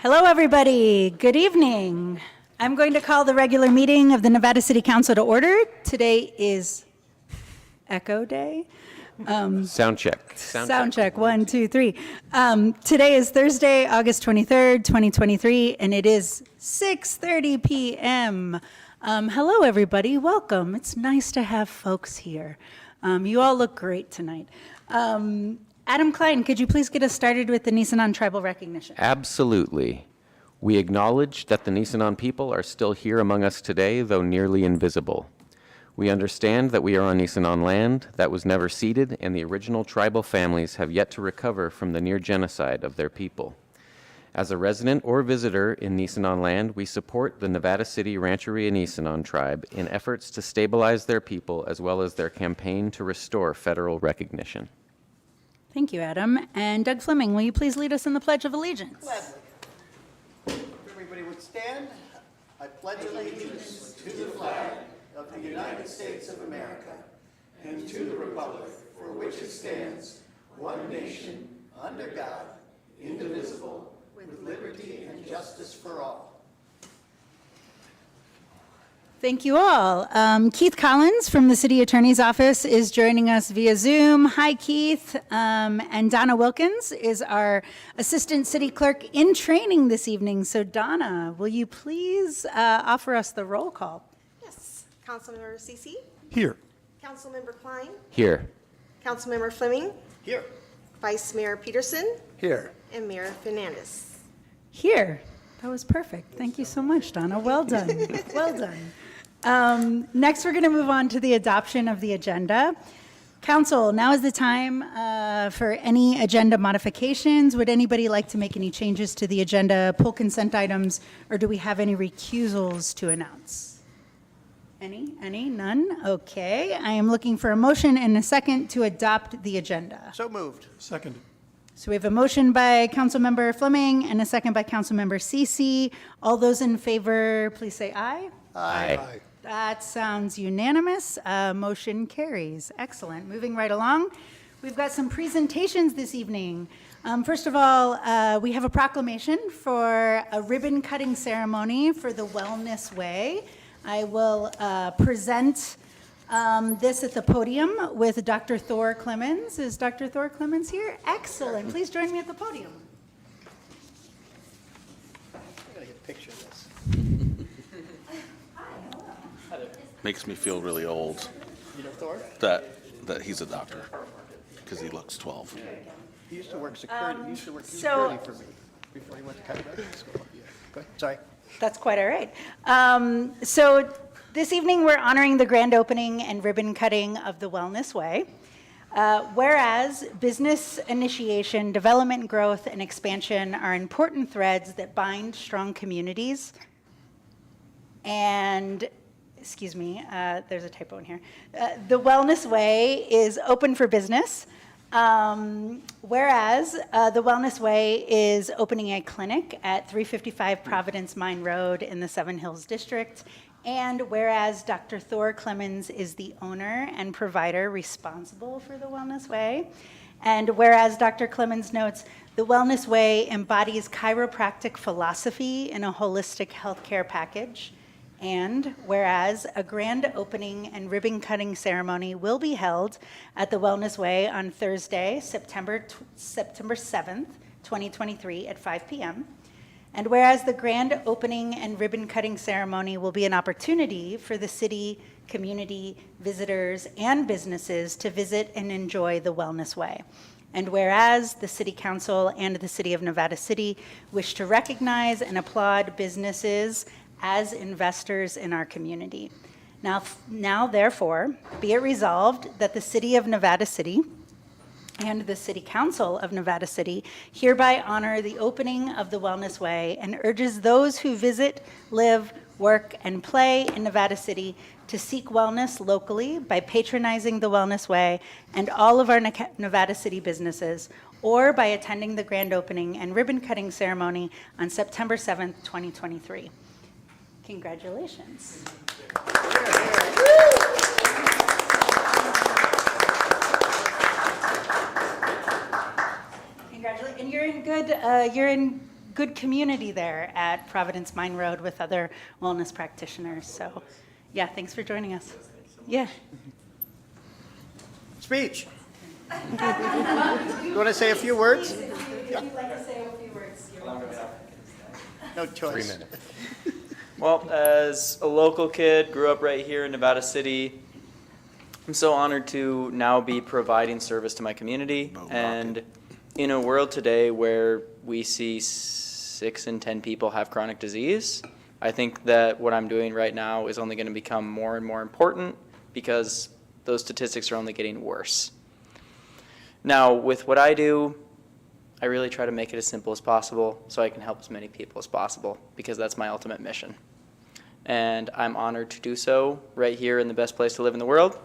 Hello, everybody. Good evening. I'm going to call the regular meeting of the Nevada City Council to order. Today is Echo Day. Sound check. Sound check. 1, 2, 3. Today is Thursday, August 23rd, 2023, and it is 6:30 p.m. Hello, everybody. Welcome. It's nice to have folks here. You all look great tonight. Adam Klein, could you please get us started with the Nisenan tribal recognition? Absolutely. We acknowledge that the Nisenan people are still here among us today, though nearly invisible. We understand that we are on Nisenan land that was never ceded, and the original tribal families have yet to recover from the near genocide of their people. As a resident or visitor in Nisenan land, we support the Nevada City Rancheria Nisenan tribe in efforts to stabilize their people as well as their campaign to restore federal recognition. Thank you, Adam. And Doug Fleming, will you please lead us in the Pledge of Allegiance? Gladly. If everybody would stand, I pledge allegiance to the flag of the United States of America and to the republic for which it stands, one nation, under God, indivisible, with liberty and justice for all. Thank you all. Keith Collins from the City Attorney's Office is joining us via Zoom. Hi, Keith. And Donna Wilkins is our Assistant City Clerk in training this evening. So Donna, will you please offer us the roll call? Yes. Councilmember Cece? Here. Councilmember Klein? Here. Councilmember Fleming? Here. Vice Mayor Peterson? Here. And Mayor Fernandez. Here. That was perfect. Thank you so much, Donna. Well done. Well done. Next, we're going to move on to the adoption of the agenda. Council, now is the time for any agenda modifications. Would anybody like to make any changes to the agenda, pull consent items, or do we have any recusals to announce? Any? None? Okay. I am looking for a motion and a second to adopt the agenda. So moved. Second. So we have a motion by Councilmember Fleming and a second by Councilmember Cece. All those in favor, please say aye. Aye. That sounds unanimous. Motion carries. Excellent. Moving right along, we've got some presentations this evening. First of all, we have a proclamation for a ribbon cutting ceremony for the Wellness Way. I will present this at the podium with Dr. Thor Clemens. Is Dr. Thor Clemens here? Excellent. Please join me at the podium. I'm going to get a picture of this. Makes me feel really old You know Thor? that he's a doctor because he looks 12. He used to work security. He used to work so- security for me before he went to chiropractic school. Yeah. Go ahead. Sorry. That's quite all right. So this evening, we're honoring the grand opening and ribbon cutting of the Wellness Way. Whereas business initiation, development, growth, and expansion are important threads that bind strong communities. And, excuse me, there's a typo in here. The Wellness Way is open for business. Whereas the Wellness Way is opening a clinic at 355 Providence Mine Road in the Seven Hills District. And whereas Dr. Thor Clemens is the owner and provider responsible for the Wellness Way. And whereas Dr. Clemens notes, the Wellness Way embodies chiropractic philosophy in a holistic healthcare package. And whereas a grand opening and ribbon cutting ceremony will be held at the Wellness Way on Thursday, September 7th, 2023 at 5 p.m. And whereas the grand opening and ribbon cutting ceremony will be an opportunity for the city, community, visitors, and businesses to visit and enjoy the Wellness Way. And whereas the City Council and the City of Nevada City wish to recognize and applaud businesses as investors in our community. Now, therefore, be it resolved that the City of Nevada City and the City Council of Nevada City hereby honor the opening of the Wellness Way and urges those who visit, live, work, and play in Nevada City to seek wellness locally by patronizing the Wellness Way and all of our Nevada City businesses, or by attending the grand opening and ribbon cutting ceremony on September 7th, 2023. Congratulations. Congratulations. And you're in good community there at Providence Mine Road with other wellness practitioners. So, yeah, thanks for joining us. Yeah. Speech. You want to say a few words? If you'd like to say a few words, you're welcome. No choice. 3 minutes. Well, as a local kid, grew up right here in Nevada City. I'm so honored to now be providing service to my community. And in a world today where we see 6 in 10 people have chronic disease, I think that what I'm doing right now is only going to become more and more important because those statistics are only getting worse. Now, with what I do, I really try to make it as simple as possible so I can help as many people as possible because that's my ultimate mission. And I'm honored to do so right here in the best place to live in the world,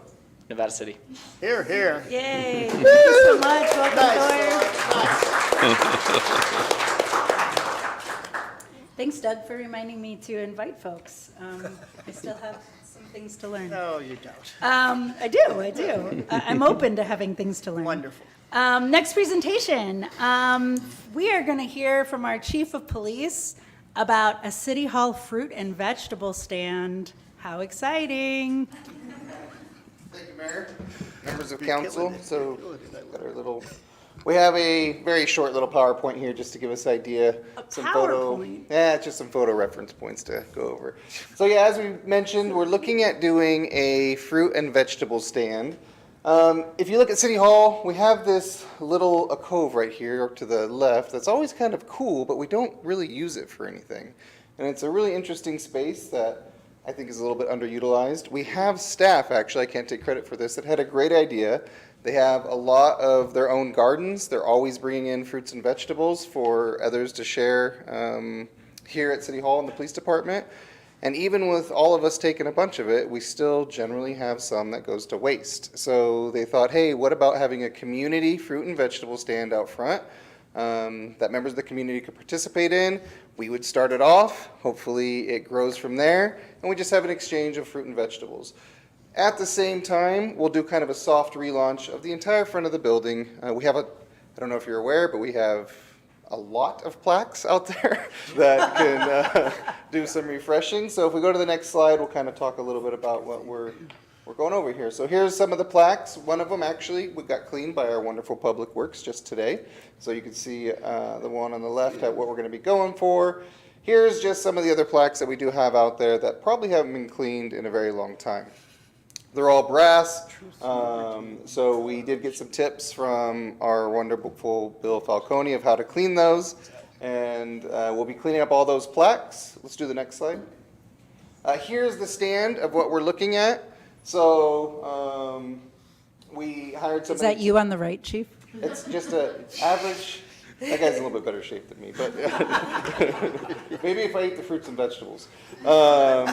Nevada City. Here, here. Yay. Thank you so much. Welcome, Nice. Thor. Thanks, Doug, for reminding me to invite folks. I still have some things to learn. No, you don't. I do. I'm open to having things to learn. Wonderful. Next presentation. We are going to hear from our chief of police about a City Hall fruit and vegetable stand. How exciting. Thank you, Mayor. Members of council, so got our little, we have a very short little PowerPoint here just to give us idea. Some PowerPoint? Yeah, just some photo reference points to go over. So yeah, as we mentioned, we're looking at doing a fruit and vegetable stand. If you look at City Hall, we have this little alcove right here to the left that's always kind of cool, but we don't really use it for anything. And it's a really interesting space that I think is a little bit underutilized. We have staff, actually, I can't take credit for this, that had a great idea. They have a lot of their own gardens. They're always bringing in fruits and vegetables for others to share here at City Hall and the police department. And even with all of us taking a bunch of it, we still generally have some that goes to waste. So they thought, hey, what about having a community fruit and vegetable stand out front that members of the community could participate in? We would start it off. Hopefully it grows from there. And we just have an exchange of fruit and vegetables. At the same time, we'll do kind of a soft relaunch of the entire front of the building. We have I don't know if you're aware, but we have a lot of plaques out there that can do some refreshing. So if we go to the next slide, we'll kind of talk a little bit about what we're going over here. So here's some of the plaques. One of them actually we got cleaned by our wonderful Public Works just today. So you can see the one on the left at what we're going to be going for. Here's just some of the other plaques that we do have out there that probably haven't been cleaned in a very long time. They're all brass, so we did get some tips from our wonderful Bill Falcone of how to clean those, and we'll be cleaning up all those plaques. Let's do the next slide. Here's the stand of what we're looking at. So we hired somebody. Is that you on the right, Chief? It's just an average. That guy's in a little bit better shape than me, but maybe if I eat the fruits and vegetables. So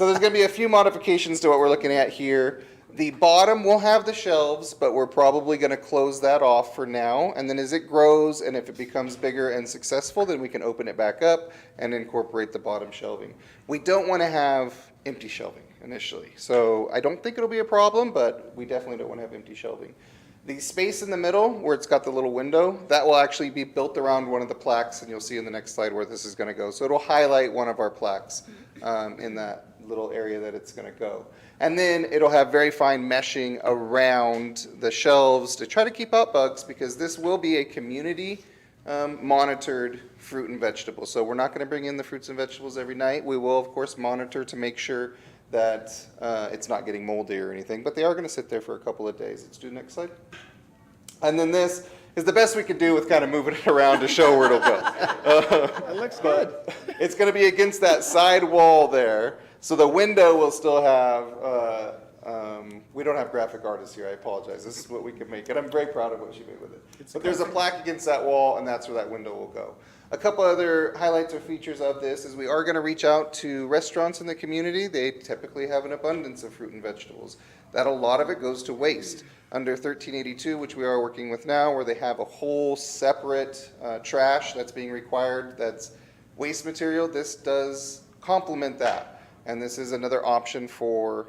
there's going to be a few modifications to what we're looking at here. The bottom will have the shelves, but we're probably going to close that off for now. And then as it grows and if it becomes bigger and successful, then we can open it back up and incorporate the bottom shelving. We don't want to have empty shelving initially. So I don't think it'll be a problem, but we definitely don't want to have empty shelving. The space in the middle, where it's got the little window, that will actually be built around one of the plaques, and you'll see in the next slide where this is going to go. So it'll highlight one of our plaques in that little area that it's going to go. And then it'll have very fine meshing around the shelves to try to keep out bugs, because this will be a community monitored fruit and vegetables. So we're not going to bring in the fruits and vegetables every night. We will, of course, monitor to make sure that it's not getting moldy or anything, but they are going to sit there for a couple of days. Let's do the next slide. And then this is the best we could do with kind of moving it around to show where it'll go. It looks good. It's going to be against that side wall there, so the window will still have, we don't have graphic artists here, I apologize. This is what we can make, and I'm very proud of what she made with it. But there's a plaque against that wall, and that's where that window will go. A couple other highlights or features of this is we are going to reach out to restaurants in the community. They typically have an abundance of fruit and vegetables. That a lot of it goes to waste. Under 1382, which we are working with now, where they have a whole separate trash that's being required that's waste material, this does complement that. And this is another option for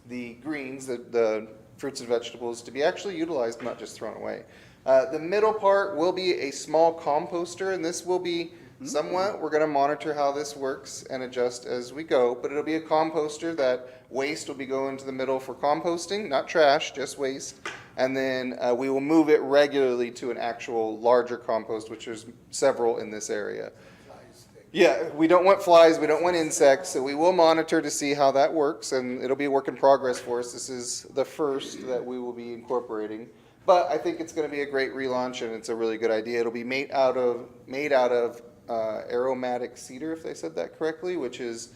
the greens, the fruits and vegetables, to be actually utilized, not just thrown away. The middle part will be a small composter, and this will be somewhat, we're gonna monitor how this works and adjust as we go, but it'll be a composter that waste will be going to the middle for composting, not trash, just waste. And then we will move it regularly to an actual larger compost, which there's several in this area. Yeah, we don't want flies, we don't want insects, so we will monitor to see how that works, and it'll be a work in progress for us. This is the first that we will be incorporating. But I think it's gonna be a great relaunch, and it's a really good idea. It'll be made out of aromatic cedar, if they said that correctly, which is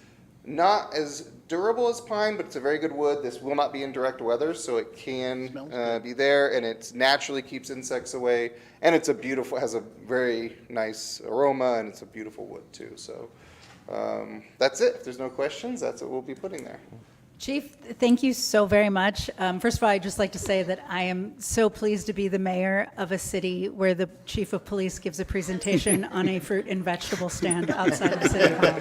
not as durable as pine, but it's a very good wood. This will not be in direct weather, so it can be there, and it naturally keeps insects away. And it's has a very nice aroma, and it's a beautiful wood too. So that's it. If there's no questions, that's what we'll be putting there. Chief, thank you so very much. First of all, I'd just like to say that I am so pleased to be the mayor of a city where the chief of police gives a presentation on a fruit and vegetable stand outside of City Hall.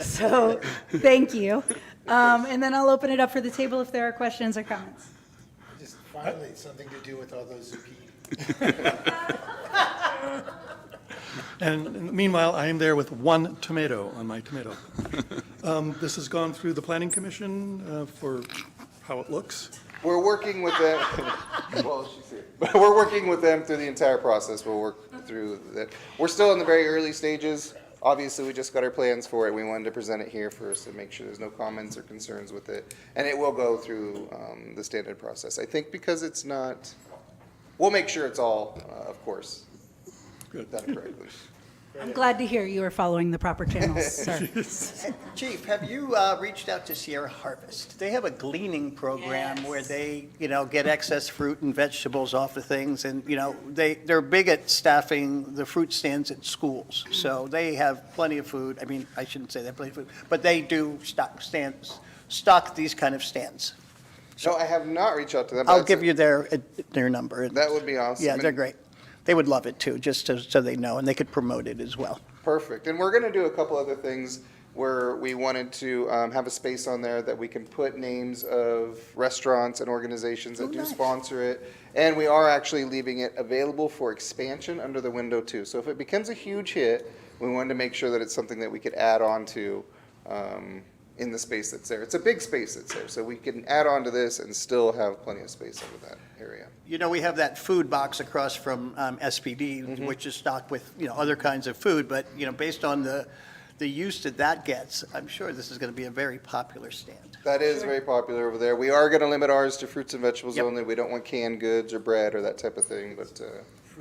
So, thank you. And then I'll open it up for the table if there are questions or comments. Just finally, something to do with all those zucchini. And meanwhile, I am there with one tomato on my tomato. This has gone through the planning commission for how it looks. We're working with them. Well, she's here. But we're working with them through the entire process. We'll work through that. We're still in the very early stages. Obviously, we just got our plans for it. We wanted to present it here first to make sure there's no comments or concerns with it. And it will go through the standard process. I think because it's not, we'll make sure it's all, of course, Good. done correctly. I'm glad to hear you are following the proper channels, sir. Chief, have you reached out to Sierra Harvest? They have a gleaning program where they, get excess fruit and vegetables off of things, and, they're big at staffing the fruit stands at schools. So they have plenty of food. I mean, I shouldn't say they have plenty of food, but they do stock these kind of stands. No, I have not reached out to them. I'll give you their number. That would be awesome. Yeah, they're great. They would love it too, just so they know, and they could promote it as well. Perfect. And we're going to do a couple other things where we wanted to have a space on there that we can put names of restaurants and organizations that do sponsor it. And we are actually leaving it available for expansion under the window too. So if it becomes a huge hit, we wanted to make sure that it's something that we could add on to in the space that's there. It's a big space that's there, so we can add on to this and still have plenty of space over that area. We have that food box across from SPD, which is stocked with, other kinds of food, but, based on the use that gets, I'm sure this is going to be a very popular stand. That is very popular over there. We are going to limit ours to fruits and vegetables Yep. only. We don't want canned goods or bread or that type of thing, but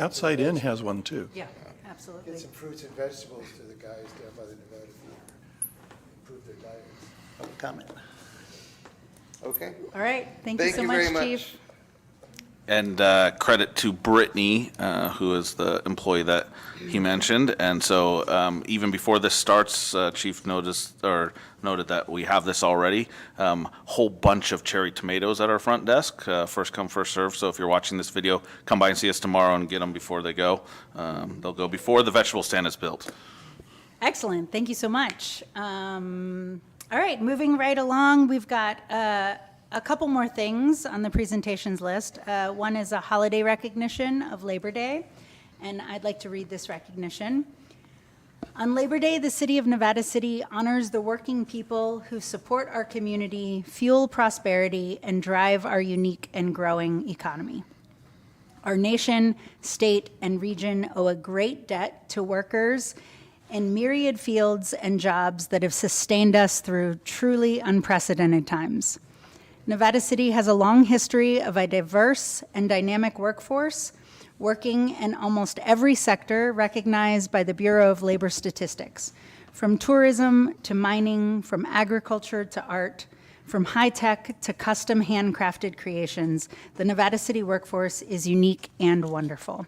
Outside Inn has one too. Yeah, absolutely. Get some fruits and vegetables to the guys down by the Nevada Theater. Improve their diets. Public comment. okay. All right, thank you Thank so you much, very much. Chief. And credit to Brittany, who is the employee that he mentioned. And so even before this starts, Chief noted that we have this already. Whole bunch of cherry tomatoes at our front desk. First come, first serve. So if you're watching this video, come by and see us tomorrow and get them before they go. They'll go before the vegetable stand is built. Excellent, thank you so much. All right, moving right along, we've got a couple more things on the presentations list. One is a holiday recognition of Labor Day, and I'd like to read this recognition. On Labor Day, the City of Nevada City honors the working people who support our community, fuel prosperity, and drive our unique and growing economy. Our nation, state, and region owe a great debt to workers in myriad fields and jobs that have sustained us through truly unprecedented times. Nevada City has a long history of a diverse and dynamic workforce working in almost every sector recognized by the Bureau of Labor Statistics, from tourism to mining, from agriculture to art, from high-tech to custom handcrafted creations. The Nevada City workforce is unique and wonderful.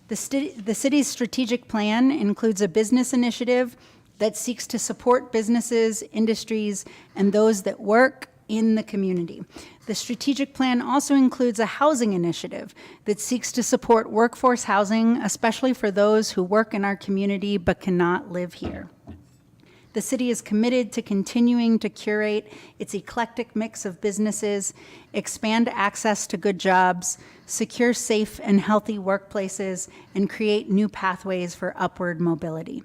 The city's strategic plan includes a business initiative that seeks to support businesses, industries, and those that work in the community. The strategic plan also includes a housing initiative that seeks to support workforce housing, especially for those who work in our community but cannot live here. The city is committed to continuing to curate its eclectic mix of businesses, expand access to good jobs, secure safe and healthy workplaces, and create new pathways for upward mobility.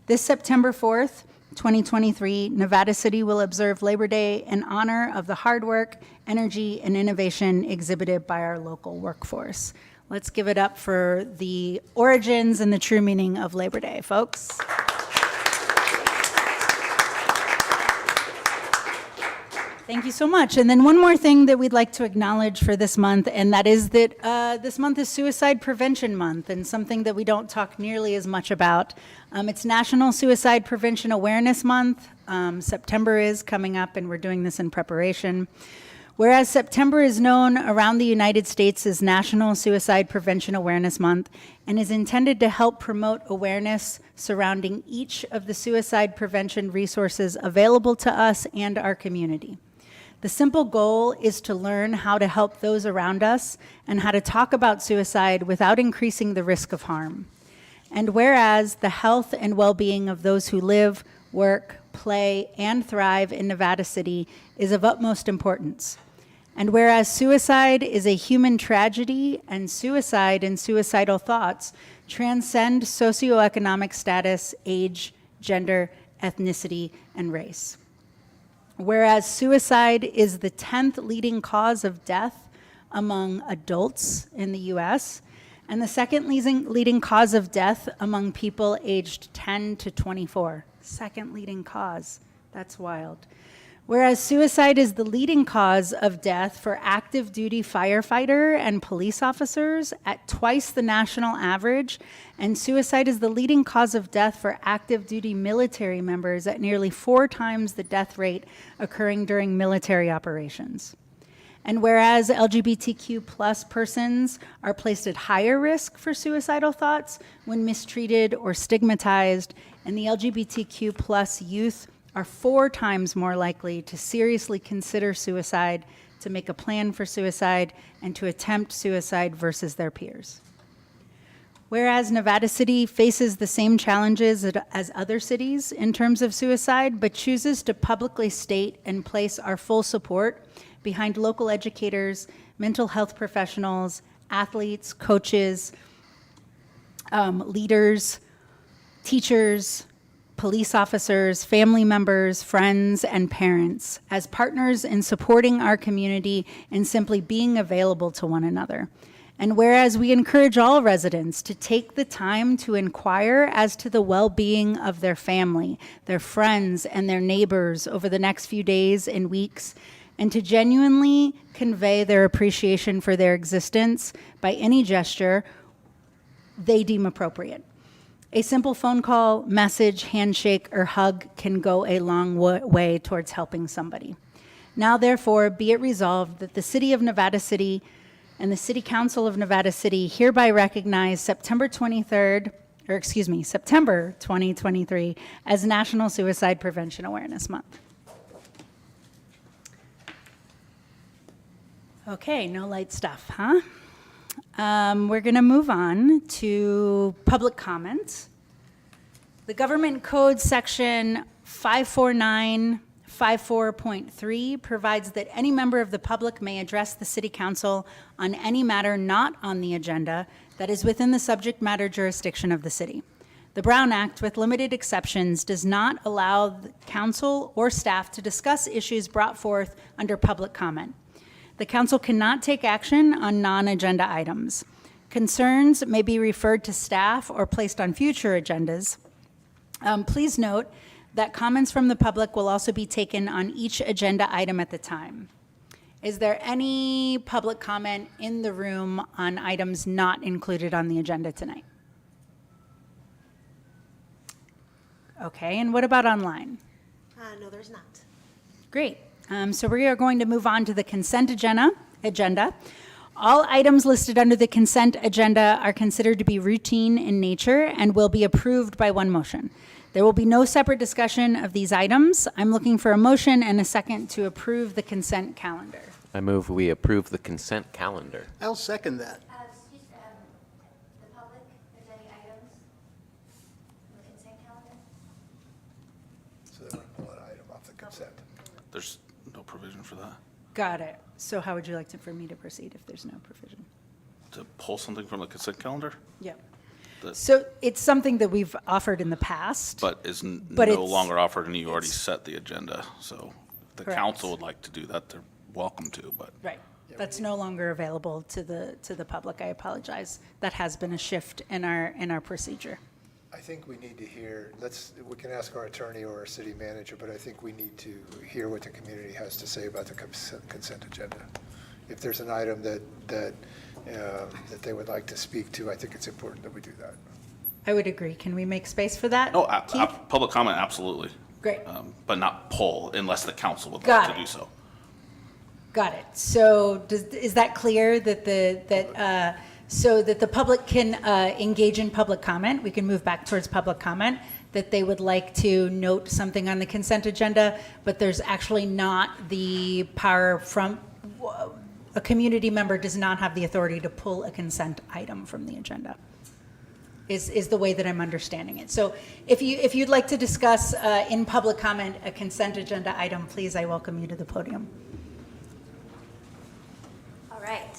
This September 4th, 2023, Nevada City will observe Labor Day in honor of the hard work, energy, and innovation exhibited by our local workforce. Let's give it up for the origins and the true meaning of Labor Day, folks. Thank you so much. And then one more thing that we'd like to acknowledge for this month, and that is that this month is Suicide Prevention Month, and something that we don't talk nearly as much about. It's National Suicide Prevention Awareness Month. September is coming up, and we're doing this in preparation. Whereas September is known around the United States as National Suicide Prevention Awareness Month and is intended to help promote awareness surrounding each of the suicide prevention resources available to us and our community. The simple goal is to learn how to help those around us and how to talk about suicide without increasing the risk of harm. And whereas the health and well-being of those who live, work, play, and thrive in Nevada City is of utmost importance. And whereas suicide is a human tragedy and suicide and suicidal thoughts transcend socioeconomic status, age, gender, ethnicity, and race. Whereas suicide is the 10th leading cause of death among adults in the US, and the second leading cause of death among people aged 10 to 24. Second leading cause. That's wild. Whereas suicide is the leading cause of death for active duty firefighter and police officers at twice the national average, and suicide is the leading cause of death for active duty military members at nearly 4 times the death rate occurring during military operations. And whereas LGBTQ plus persons are placed at higher risk for suicidal thoughts when mistreated or stigmatized, and the LGBTQ plus youth are 4 times more likely to seriously consider suicide, to make a plan for suicide, and to attempt suicide versus their peers. Whereas Nevada City faces the same challenges as other cities in terms of suicide, but chooses to publicly state and place our full support behind local educators, mental health professionals, athletes, coaches, leaders, teachers, police officers, family members, friends, and parents as partners in supporting our community and simply being available to one another. And whereas we encourage all residents to take the time to inquire as to the well-being of their family, their friends, and their neighbors over the next few days and weeks, and to genuinely convey their appreciation for their existence by any gesture they deem appropriate. A simple phone call, message, handshake, or hug can go a long way towards helping somebody. Now, therefore, be it resolved that the City of Nevada City and the City Council of Nevada City hereby recognize September 2023 as National Suicide Prevention Awareness Month. Okay, no light stuff, huh? We're going to move on to public comments. The Government Code Section 54954.3 provides that any member of the public may address the City Council on any matter not on the agenda that is within the subject matter jurisdiction of the city. The Brown Act, with limited exceptions, does not allow the council or staff to discuss issues brought forth under public comment. The council cannot take action on non-agenda items. Concerns may be referred to staff or placed on future agendas. Please note that comments from the public will also be taken on each agenda item at the time. Is there any public comment in the room on items not included on the agenda tonight? Okay, and what about online? No, there's not. Great. So we are going to move on to the consent agenda. All items listed under the consent agenda are considered to be routine in nature and will be approved by one motion. There will be no separate discussion of these items. I'm looking for a motion and a second to approve the consent calendar. I move we approve the consent calendar. I'll second that. Excuse the public, if there's any items on the consent calendar? So they want to pull an item off the consent. There's no provision for that. Got it. So how would you like for me to proceed if there's no provision? to pull something from the consent calendar, Yeah. That- So it's something that we've offered in the past. but is But no it's- longer offered, and you already set the agenda. So if the Correct. council would like to do that, they're welcome to, but. Right. That's no longer available to the public. I apologize. That has been a shift in our procedure. I think we need to hear, we can ask our attorney or our city manager, but I think we need to hear what the community has to say about the consent agenda. If there's an item that they would like to speak to, I think it's important that we do that. I would agree. Can we make space for that? Oh, Keith? public comment, absolutely. Great. But not poll unless the council would Got like to it. do so. Got it. So is that clear that so that the public can engage in public comment? We can move back towards public comment, that they would like to note something on the consent agenda, but there's actually not the power from, a community member does not have the authority to pull a consent item from the agenda, is the way that I'm understanding it. So if you'd like to discuss in public comment a consent agenda item, please, I welcome you to the podium. All right.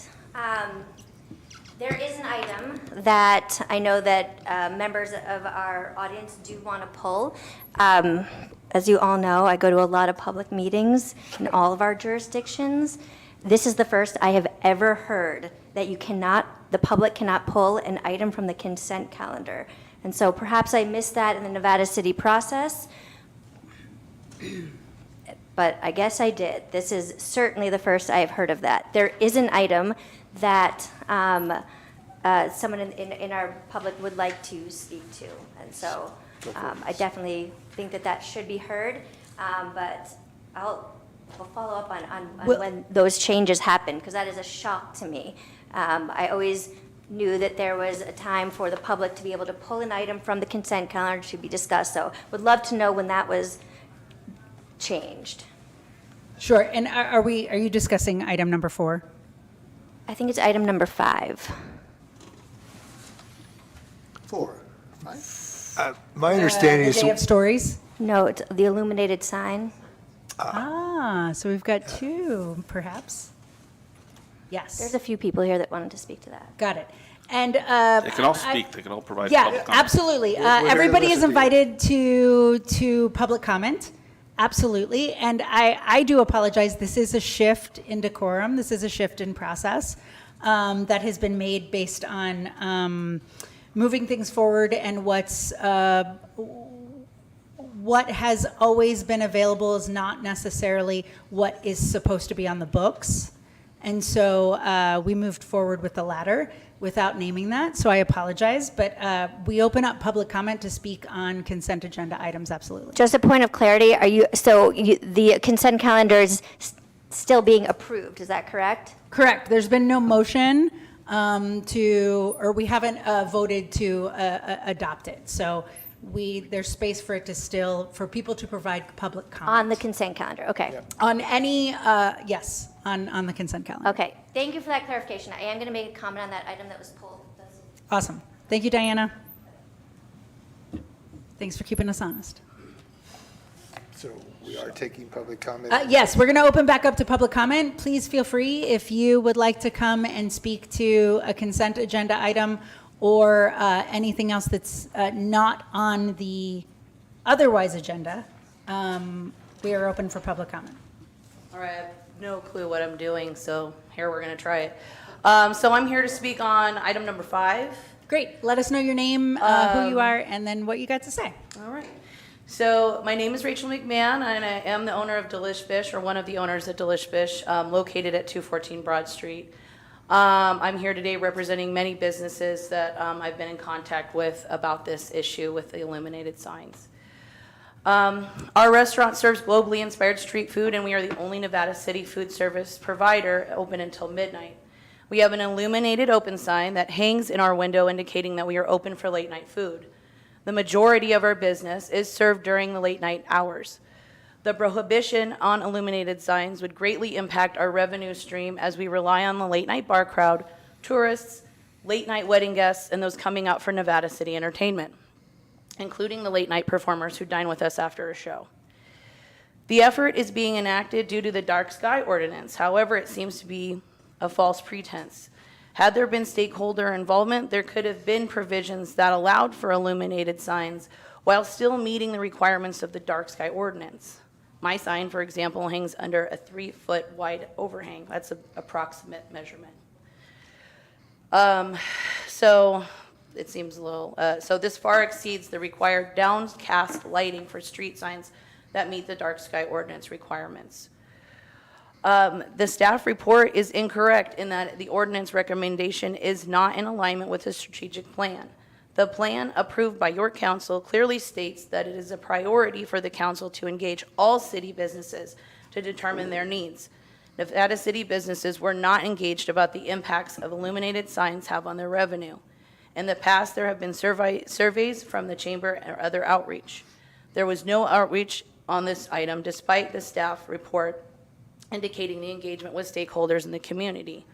There is an item that I know that members of our audience do want to pull. As you all know, I go to a lot of public meetings in all of our jurisdictions. This is the first I have ever heard that the public cannot pull an item from the consent calendar. And so perhaps I missed that in the Nevada City process, but I guess I did. This is certainly the first I have heard of that. There is an item that someone in our public would like to speak to. And so I definitely think that should be heard, but we'll follow up on when those changes happen, because that is a shock to me. I always knew that there was a time for the public to be able to pull an item from the consent calendar to be discussed. So would love to know when that was changed. Sure. And are you discussing item number 4? I think it's item number 5. 4, 5? My understanding The is, Day of Stories? No, it's the illuminated sign. So we've got 2, perhaps. Yes. There's a few people here that wanted to speak to that. Got it. And They can all speak, they can all provide yeah, public comment. absolutely. We're here to Everybody is listen to you. invited to public comment. Absolutely. And I do apologize. This is a shift in decorum. This is a shift in process that has been made based on moving things forward and what has always been available is not necessarily what is supposed to be on the books. And so we moved forward with the latter without naming that. So I apologize, but we open up public comment to speak on consent agenda items, absolutely. Just a point of clarity, the consent calendar is still being approved, is that correct? Correct. There's been no motion or we haven't voted to adopt it. So there's space for it to for people to provide public comment. On the consent calendar, okay. On any, yes, on the consent calendar. Okay, thank you for that clarification. I am going to make a comment on that item that was pulled. Awesome. Thank you, Diana. Thanks for keeping us honest. so we are taking public comment? Yes, we're going to open back up to public comment. Please feel free if you would like to come and speak to a consent agenda item or anything else that's not on the otherwise agenda. We are open for public comment. All right, I have no clue what I'm doing, so here we're going to try it. So I'm here to speak on item number 5. Great. Let us know your name, who you are, and then what you got to say. All right. So my name is Rachel McMahon, and I am the owner of Delish Fish, or one of the owners of Delish Fish, located at 214 Broad Street. I'm here today representing many businesses that I've been in contact with about this issue with the illuminated signs. Our restaurant serves globally inspired street food, and we are the only Nevada City food service provider open until midnight. We have an illuminated open sign that hangs in our window indicating that we are open for late night food. The majority of our business is served during the late night hours. The prohibition on illuminated signs would greatly impact our revenue stream as we rely on the late night bar crowd, tourists, late night wedding guests, and those coming out for Nevada City entertainment, including the late night performers who dine with us after a show. The effort is being enacted due to the dark sky ordinance. However, it seems to be a false pretense. Had there been stakeholder involvement, there could have been provisions that allowed for illuminated signs while still meeting the requirements of the dark sky ordinance. My sign, for example, hangs under a 3-foot wide overhang. That's an approximate measurement. So it seems a little, so this far exceeds the required downcast lighting for street signs that meet the dark sky ordinance requirements. The staff report is incorrect in that the ordinance recommendation is not in alignment with the strategic plan. The plan approved by your council clearly states that it is a priority for the council to engage all city businesses to determine their needs. Nevada city businesses were not engaged about the impacts of illuminated signs have on their revenue. In the past, there have been surveys from the chamber or other outreach. There was no outreach on this item despite the staff report indicating the engagement with stakeholders in the community.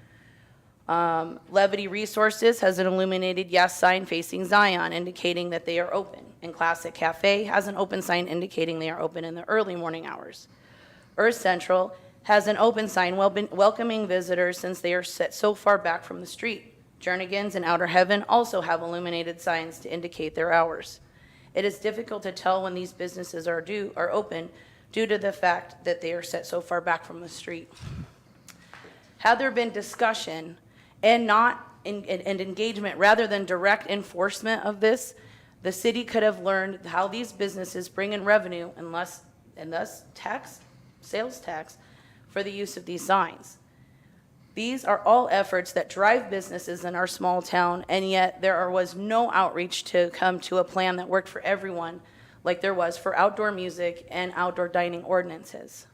Levity Resources has an illuminated yes sign facing Zion indicating that they are open, and Classic Cafe has an open sign indicating they are open in the early morning hours. Earth Central has an open sign welcoming visitors since they are set so far back from the street. Jernigan's and Outer Heaven also have illuminated signs to indicate their hours. It is difficult to tell when these businesses are open due to the fact that they are set so far back from the street. Had there been discussion and engagement rather than direct enforcement of this, the city could have learned how these businesses bring in revenue and thus sales tax for the use of these signs. These are all efforts that drive businesses in our small town, and yet there was no outreach to come to a plan that worked for everyone like there was for outdoor music and outdoor dining ordinances.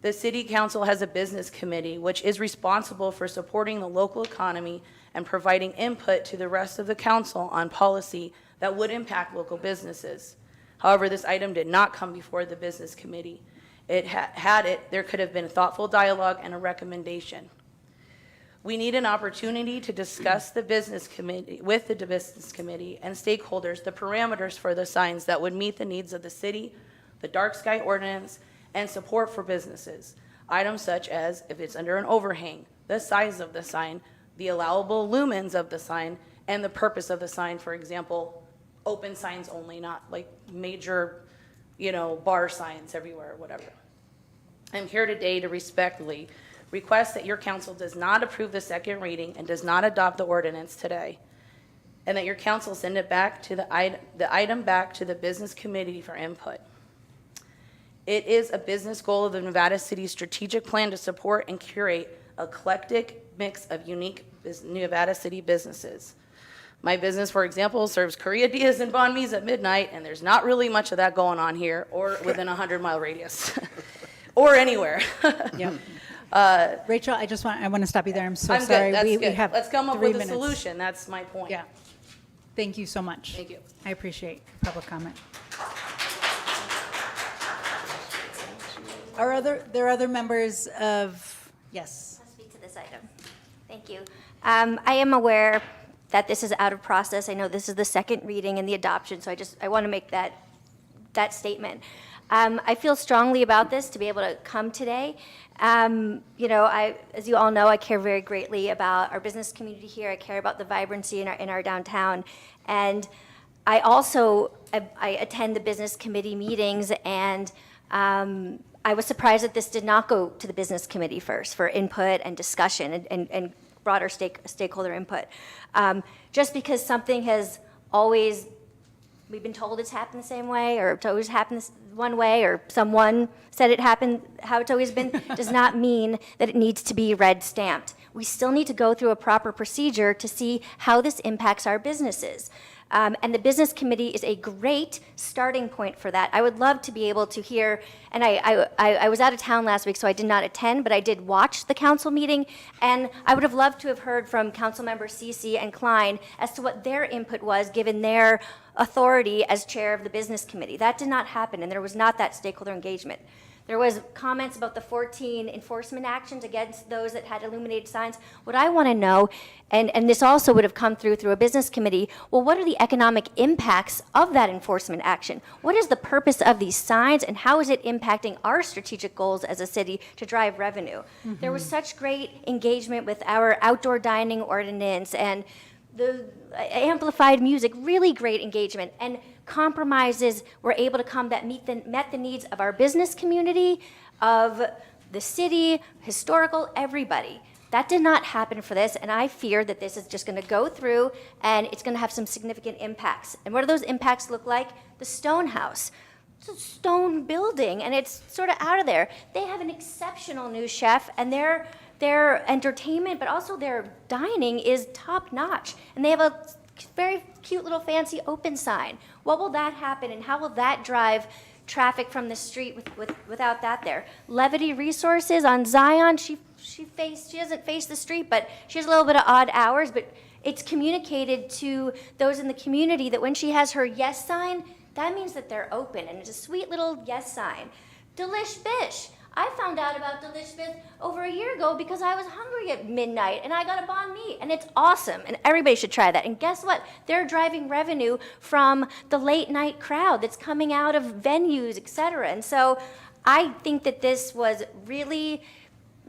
The City Council has a business committee which is responsible for supporting the local economy and providing input to the rest of the council on policy that would impact local businesses. However, this item did not come before the business committee. There could have been thoughtful dialogue and a recommendation. We need an opportunity to discuss with the business committee and stakeholders the parameters for the signs that would meet the needs of the city, the dark sky ordinance, and support for businesses. Items such as if it's under an overhang, the size of the sign, the allowable lumens of the sign, and the purpose of the sign. For example, open signs only, not like major, bar signs everywhere or whatever. I'm here today to respectfully request that your council does not approve the second reading and does not adopt the ordinance today, and that your council send it back to the item back to the business committee for input. It is a business goal of the Nevada City strategic plan to support and curate an eclectic mix of unique Nevada City businesses. My business, for example, serves Corriadillas and banh mi's at midnight, and there's not really much of that going on here or within a 100-mile radius or anywhere. Yep. Rachel, I want to stop you there. I'm so I'm sorry. good. That's We good. have Let's come up 3 with a minutes. solution. That's my point. Yeah. Thank you so much. Thank you. I appreciate public comment. There are other members of, yes. I'll speak to this item. Thank you. I am aware that this is out of process. I know this is the second reading and the adoption, so I want to make that statement. I feel strongly about this to be able to come today. As you all know, I care very greatly about our business community here. I care about the vibrancy in our downtown. And I also, I attend the business committee meetings, and I was surprised that this did not go to the business committee first for input and discussion and broader stakeholder input. Just because something has always, we've been told it's happened the same way, or it's always happened this one way, or someone said it happened how it's always been, does not mean that it needs to be red stamped. We still need to go through a proper procedure to see how this impacts our businesses. And the business committee is a great starting point for that. I would love to be able to hear, and I was out of town last week, so I did not attend, but I did watch the council meeting, and I would have loved to have heard from Councilmember Cece and Klein as to what their input was, given their authority as chair of the business committee. That did not happen, and there was not that stakeholder engagement. There was comments about the 14 enforcement actions against those that had illuminated signs. What I want to know, and this also would have come through a business committee, well, what are the economic impacts of that enforcement action? What is the purpose of these signs, and how is it impacting our strategic goals as a city to drive revenue? There was such great engagement with our outdoor dining ordinance and the amplified music, really great engagement, and compromises were able to come that met the needs of our business community, of the city, historical, everybody. That did not happen for this, and I fear that this is just going to go through and it's going to have some significant impacts. And what do those impacts look like? The Stone House. It's a stone building, and it's sort of out of there. They have an exceptional new chef, and their entertainment, but also their dining is top notch. And they have a very cute little fancy open sign. What will that happen, and how will that drive traffic from the street without that there? Levity Resources on Zion, she doesn't face the street, but she has a little bit of odd hours, but it's communicated to those in the community that when she has her yes sign, that means that they're open, and it's a sweet little yes sign. Delish Bish. I found out about Delish Bish over a year ago because I was hungry at midnight and I got a banh mi, and it's awesome, and everybody should try that. And guess what? They're driving revenue from the late night crowd that's coming out of venues, et cetera. And so I think that this was really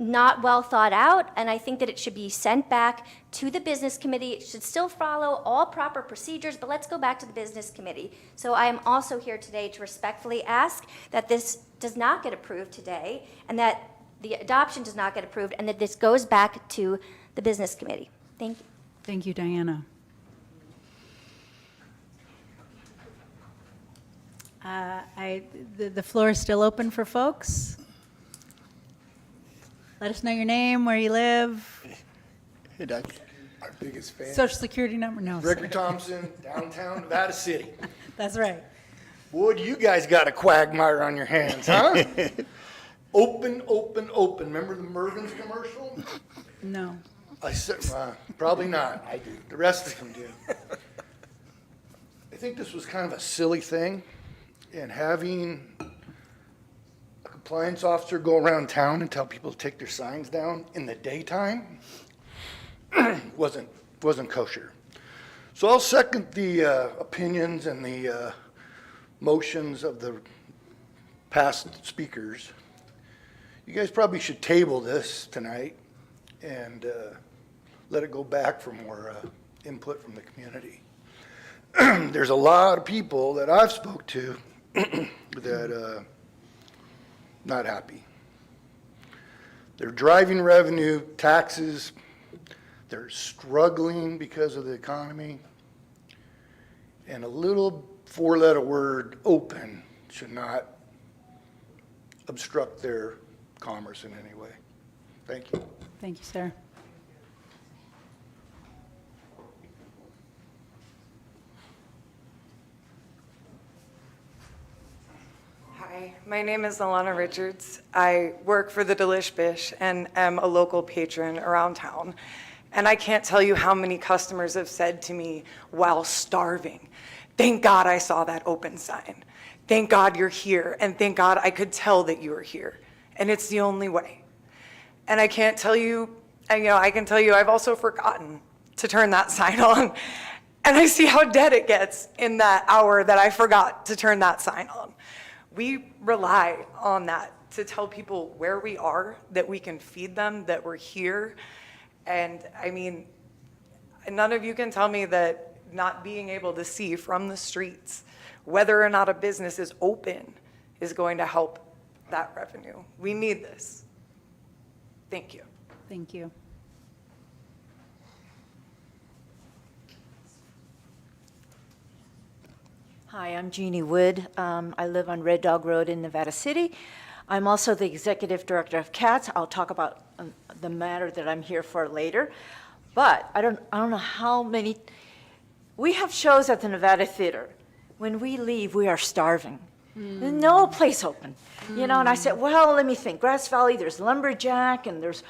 not well thought out, and I think that it should be sent back to the business committee. It should still follow all proper procedures, but let's go back to the business committee. So I am also here today to respectfully ask that this does not get approved today, and that the adoption does not get approved, and that this goes back to the business committee. Thank you. Thank you, Diana. The floor is still open for folks. Let us know your name, where you live, Hey, Doug. Our biggest fan. social security number. No, Gregory Thompson, downtown Nevada City. that's right. Boy, do you guys got a quagmire on your hands, huh? Open, open, open. Remember the Mervin's commercial? No. I said, probably not. I do. The rest of them do. I think this was kind of a silly thing, and having a compliance officer go around town and tell people to take their signs down in the daytime wasn't kosher. So I'll second the opinions and the motions of the past speakers. You guys probably should table this tonight and let it go back for more input from the community. There's a lot of people that I've spoke to that not happy. They're driving revenue, taxes, they're struggling because of the economy, and a little four-letter word, open, should not obstruct their commerce in any way. Thank you. Thank you, sir. Hi, my name is Alana Richards. I work for the Delish Bish and am a local patron around town. And I can't tell you how many customers have said to me while starving, "Thank God I saw that open sign. Thank God you're here, and thank God I could tell that you were here. And it's the only way." And I can't tell you, I can tell you I've also forgotten to turn that sign on. And I see how dead it gets in that hour that I forgot to turn that sign on. We rely on that to tell people where we are, that we can feed them, that we're here. And I mean, none of you can tell me that not being able to see from the streets whether or not a business is open is going to help that revenue. We need this. Thank you. Thank you. Hi, I'm Jeannie Wood. I live on Red Dog Road in Nevada City. I'm also the executive director of CATS. I'll talk about the matter that I'm here for later. But I don't know how many. We have shows at the Nevada Theater. When we leave, we are starving. There's no place open. And I said, well, let me think. Grass Valley, there's Lumberjack, and there's,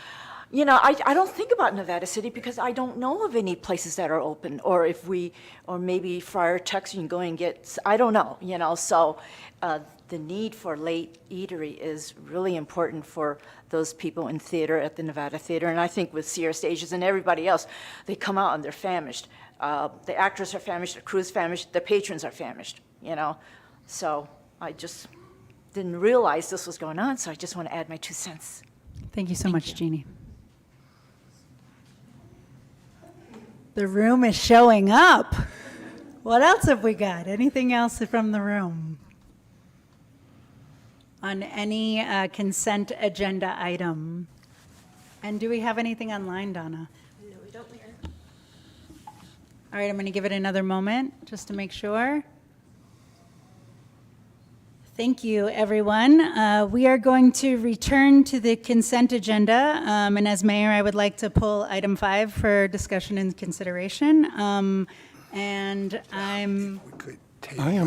I don't think about Nevada City because I don't know of any places that are open. Or maybe Friar Tuck's, you can go and get, I don't know, so the need for late eatery is really important for those people in theater at the Nevada Theater. And I think with Sierra Stages and everybody else, they come out and they're famished. The actors are famished, the crew's famished, the patrons are famished, you know? So I just didn't realize this was going on, so I just want to add my 2 cents. Thank you so much, Jeannie. The room is showing up. What else have we got? Anything else from the room? On any consent agenda item? And do we have anything online, Donna? No, we don't, Mayor. All right, I'm going to give it another moment just to make sure. Thank you, everyone. We are going to return to the consent agenda. And as mayor, I would like to pull item 5 for discussion and consideration. And I am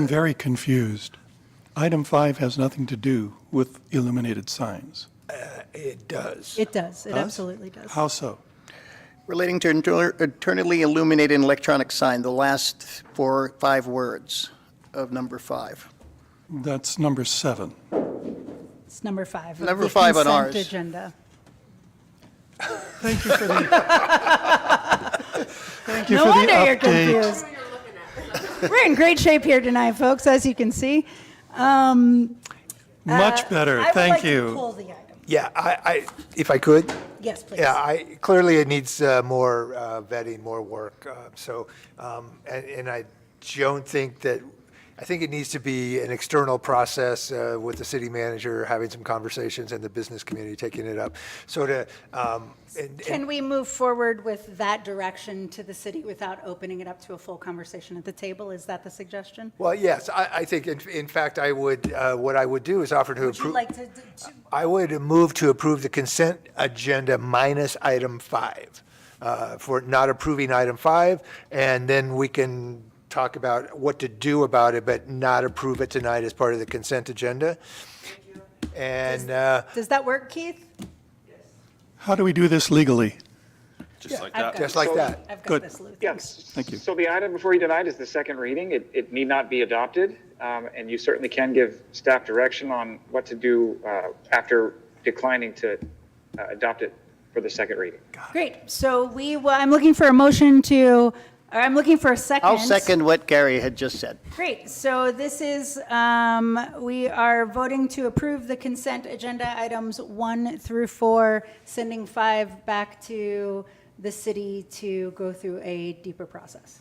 very confused. Item 5 has nothing to do with illuminated signs. It does. it does. It Does? absolutely does. How so? Relating to internally illuminated electronic sign, the last 4 or 5 words of number 5. That's number 7. It's number 5. of Number the 5 on consent ours. agenda. Thank you for the, thank you No for the wonder you're update. confused. We're in great shape here tonight, folks, as you can see. Much better, I would thank like to you. pull the item. Yeah, I, if I could, Yes, please. yeah, clearly it needs more vetting, more work. And I don't think that, I think it needs to be an external process with the city manager having some conversations and the business community taking it up. So to, Can we move forward with that direction to the city without opening it up to a full conversation at the table? Is that the suggestion? well, yes, I think, in fact, I would, what I would do is offer to Would you approve. like to, I would move to approve the consent agenda minus item 5, for not approving item 5, and then we can talk about what to do about it, but not approve it tonight as part of the consent agenda. And, does that work, Keith? How do we do this legally? Just like I've that. got just like that. I've got Good. this, Lou. Yes. Thank you. So the item before you tonight is the second reading. It need not be adopted, and you certainly can give staff direction on what to do after declining to adopt it for the second reading. Great. So I'm looking for a motion to, or I'm looking for a second. I'll second what Gary had just said. Great. So this is, we are voting to approve the consent agenda items 1 through 4, sending 5 back to the city to go through a deeper process.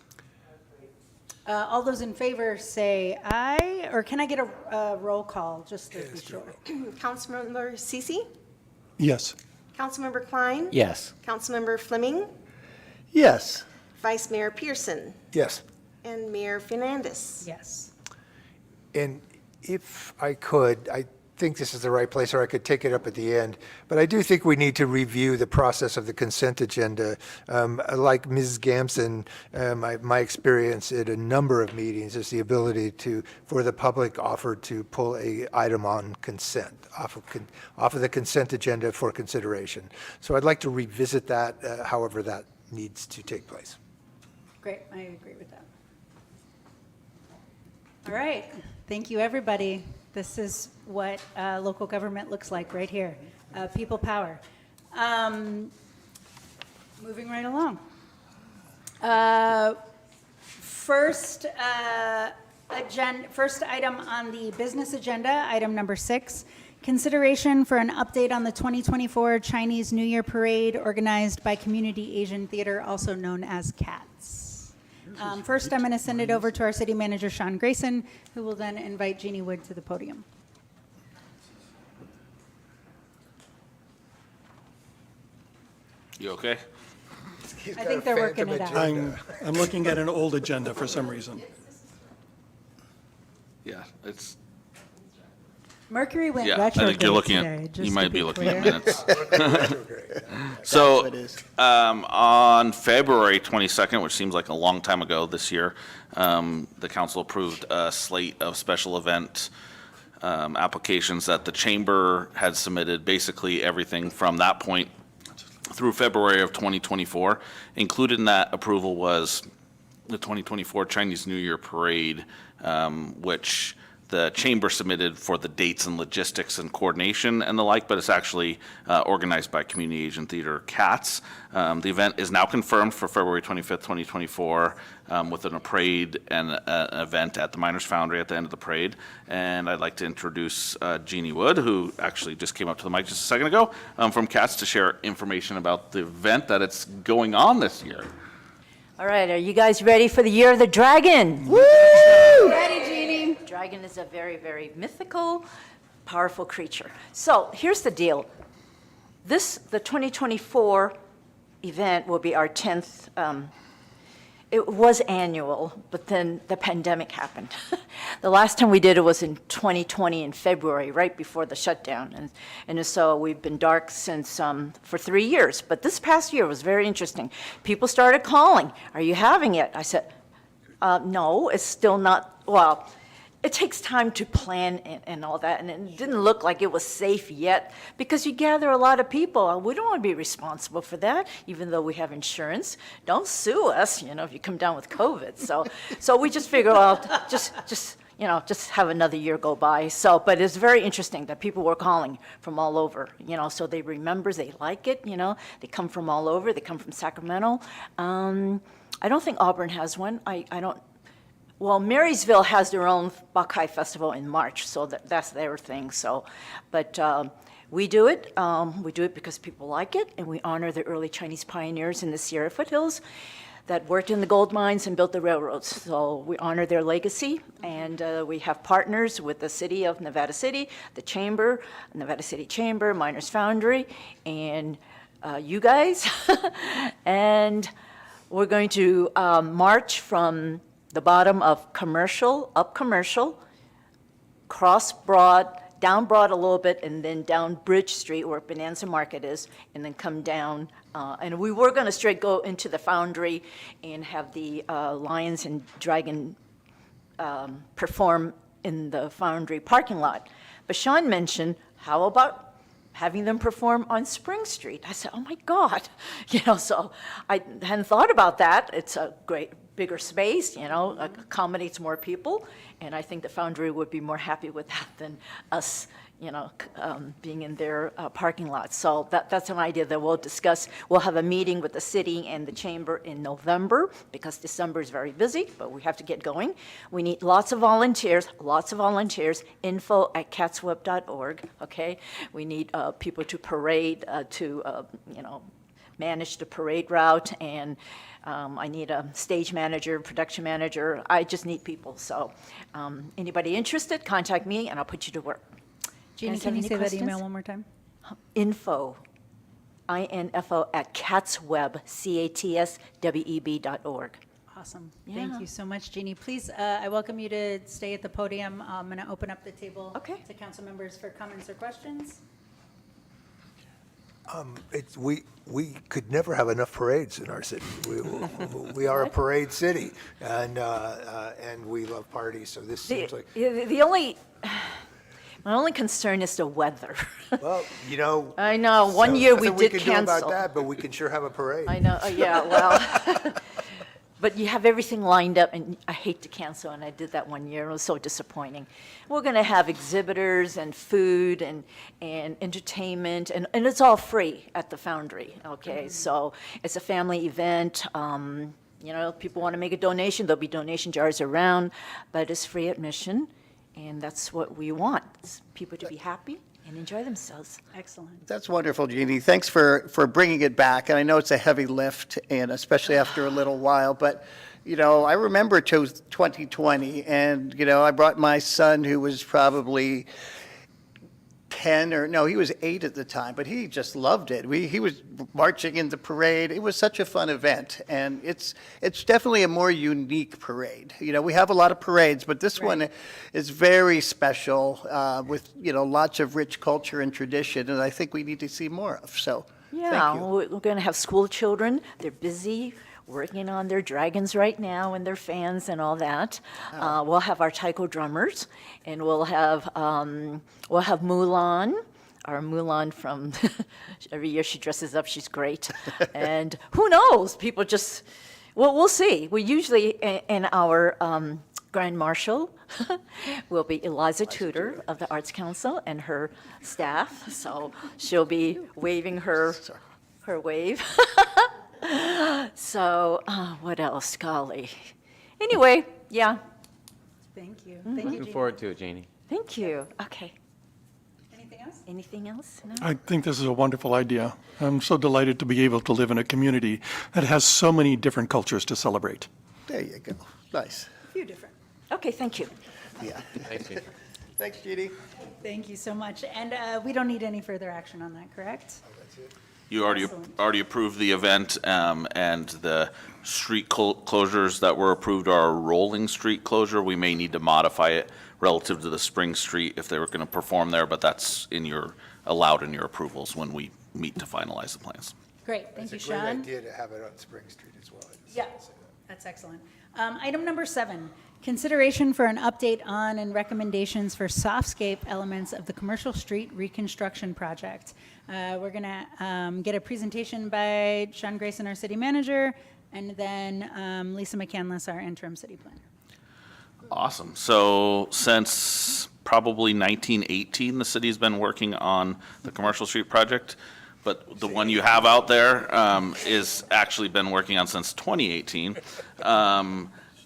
All those in favor say aye, or can I get a roll call, just to be sure? Councilmember Cece, Yes. Councilmember Klein, Yes. Councilmember Fleming, Yes. Vice Mayor Peterson, Yes. and Mayor Fernandez. Yes. And if I could, I think this is the right place, or I could take it up at the end, but I do think we need to review the process of the consent agenda. Like Ms. Gamson, my experience at a number of meetings is the ability for the public offer to pull a item on consent, off of the consent agenda for consideration. So I'd like to revisit that, however that needs to take place. Great, I agree with that. All right, thank you, everybody. This is what local government looks like right here, people power. Moving right along. First item on the business agenda, item number 6, consideration for an update on the 2024 Chinese New Year Parade organized by Community Asian Theater, also known as CATS. First, I'm going to send it over to our city manager, Sean Grayson, who will then invite Jeannie Wood to the podium. You okay? I think they're working it out. I'm looking at an old agenda for some reason. Yeah, it's, Mercury went yeah, I retrograde think you're looking today, at, just you to might be looking at clear. minutes. What So, it is. on February 22nd, which seems like a long time ago this year, the council approved a slate of special event applications that the chamber had submitted, basically everything from that point through February of 2024. Included in that approval was the 2024 Chinese New Year Parade, which the chamber submitted for the dates and logistics and coordination and the like, but it's actually organized by Community Asian Theater Cats. The event is now confirmed for February 25th, 2024, with a parade and an event at the Miners Foundry at the end of the parade. And I'd like to introduce Jeannie Wood, who actually just came up to the mic just a second ago, from Cats to share information about the event that it's going on this year. All right, are you guys ready for the Year of the Dragon? Woo! Ready, Jeannie? Dragon is a very, very mythical, powerful creature. So here's the deal. The 2024 event will be our 10th. It was annual, but then the pandemic happened. The last time we did it was in 2020 in February, right before the shutdown. And so we've been dark since for 3 years. But this past year was very interesting. People started calling, "Are you having it?" I said, no, it's still not, well, it takes time to plan and all that, and it didn't look like it was safe yet, because you gather a lot of people. We don't want to be responsible for that, even though we have insurance. Don't sue us, if you come down with COVID. So we just figure out, just have another year go by. But it's very interesting that people were calling from all over, so they remember, they like it, they come from all over, they come from Sacramento. I don't think Auburn has one. Well, Marysville has their own Bakai Festival in March, so that's their thing. But we do it. We do it because people like it, and we honor the early Chinese pioneers in the Sierra foothills that worked in the gold mines and built the railroads. So we honor their legacy, and we have partners with the city of Nevada City, the Chamber, Nevada City Chamber, Miners Foundry, and you guys. And we're going to march from the bottom of Commercial, up Commercial, cross Broad, down Broad a little bit, and then down Bridge Street where Bonanza Market is, and then come down. And we were going to straight go into the Foundry and have the Lions and Dragon perform in the Foundry parking lot. But Sean mentioned, how about having them perform on Spring Street? I said, oh my God, so I hadn't thought about that. It's a great, bigger space, accommodates more people, and I think the Foundry would be more happy with that than us, being in their parking lot. So that's an idea that we'll discuss. We'll have a meeting with the city and the chamber in November, because December is very busy, but we have to get going. We need lots of volunteers, info@catsweb.org, okay? We need people to parade, manage the parade route, and I need a stage manager, production manager. I just need people. So anybody interested, contact me and I'll put you to work. Jeannie, can you say that email one more time? Info @catsweb, CATSWEB.org. Awesome. Yeah. Thank you so much, Jeannie. Please, I welcome you to stay at the podium. I'm going to open up the table to council members for comments or questions. We could never have enough parades in our city. We are a parade city, and we love parties. So this seems like my only concern is the weather. well, I know. One year we did do cancel. about that, but we can sure have a parade. I know. Yeah. Well. But you have everything lined up, and I hate to cancel, and I did that one year. It was so disappointing. We're going to have exhibitors and food and entertainment, and it's all free at the Foundry, okay? So it's a family event. People want to make a donation, there'll be donation jars around, but it's free admission, and that's what we want, is people to be happy and enjoy themselves. Excellent. That's wonderful, Jeannie. Thanks for bringing it back. And I know it's a heavy lift, and especially after a little while. But, I remember 2020, and, I brought my son, who was probably 10 he was 8 at the time, but he just loved it. He was marching in the parade. It was such a fun event, and it's definitely a more unique parade. We have a lot of parades, but this one is very special with, lots of rich culture and tradition, and I think we need to see more of. So Yeah, thank you. we're going to have school children. They're busy working on their dragons right now and their fans and all that. We'll have our taiko drummers, and we'll have Mulan, our Mulan from every year she dresses up. She's great, and who knows? People just we'll see. We usually in our Grand Marshal will be Eliza Tudor of the Arts Council and her staff. So she'll be waving her wave. So what else? Golly. Anyway, yeah. Thank you. Mm-hmm. Thank you, Looking Jeannie. forward to it, Jeannie. Thank you. Okay. Anything else? Anything else? No? I think this is a wonderful idea. I'm so delighted to be able to live in a community that has so many different cultures to celebrate. There you go. Nice. A few different. Okay, thank you. Yeah. Thanks, Jeannie. Thanks, Jeannie. Thank you so much. And we don't need any further action on that, correct? You Excellent. already approved the event, and the street closures that were approved are a rolling street closure. We may need to modify it relative to the Spring Street if they were going to perform there, but that's allowed in your approvals when we meet to finalize the plans. Great. Thank you, It's a great Sean. idea to have it on Spring Street as well. I just Yeah, wanted to say that. that's excellent. Item number 7, consideration for an update on and recommendations for softscape elements of the Commercial Street Reconstruction Project. We're going to get a presentation by Sean Grayson, our city manager, and then Lisa McCandless, our interim city planner. Awesome. So since probably 1918, the city's been working on the Commercial Street project, but the one you have out there is actually been working on since 2018,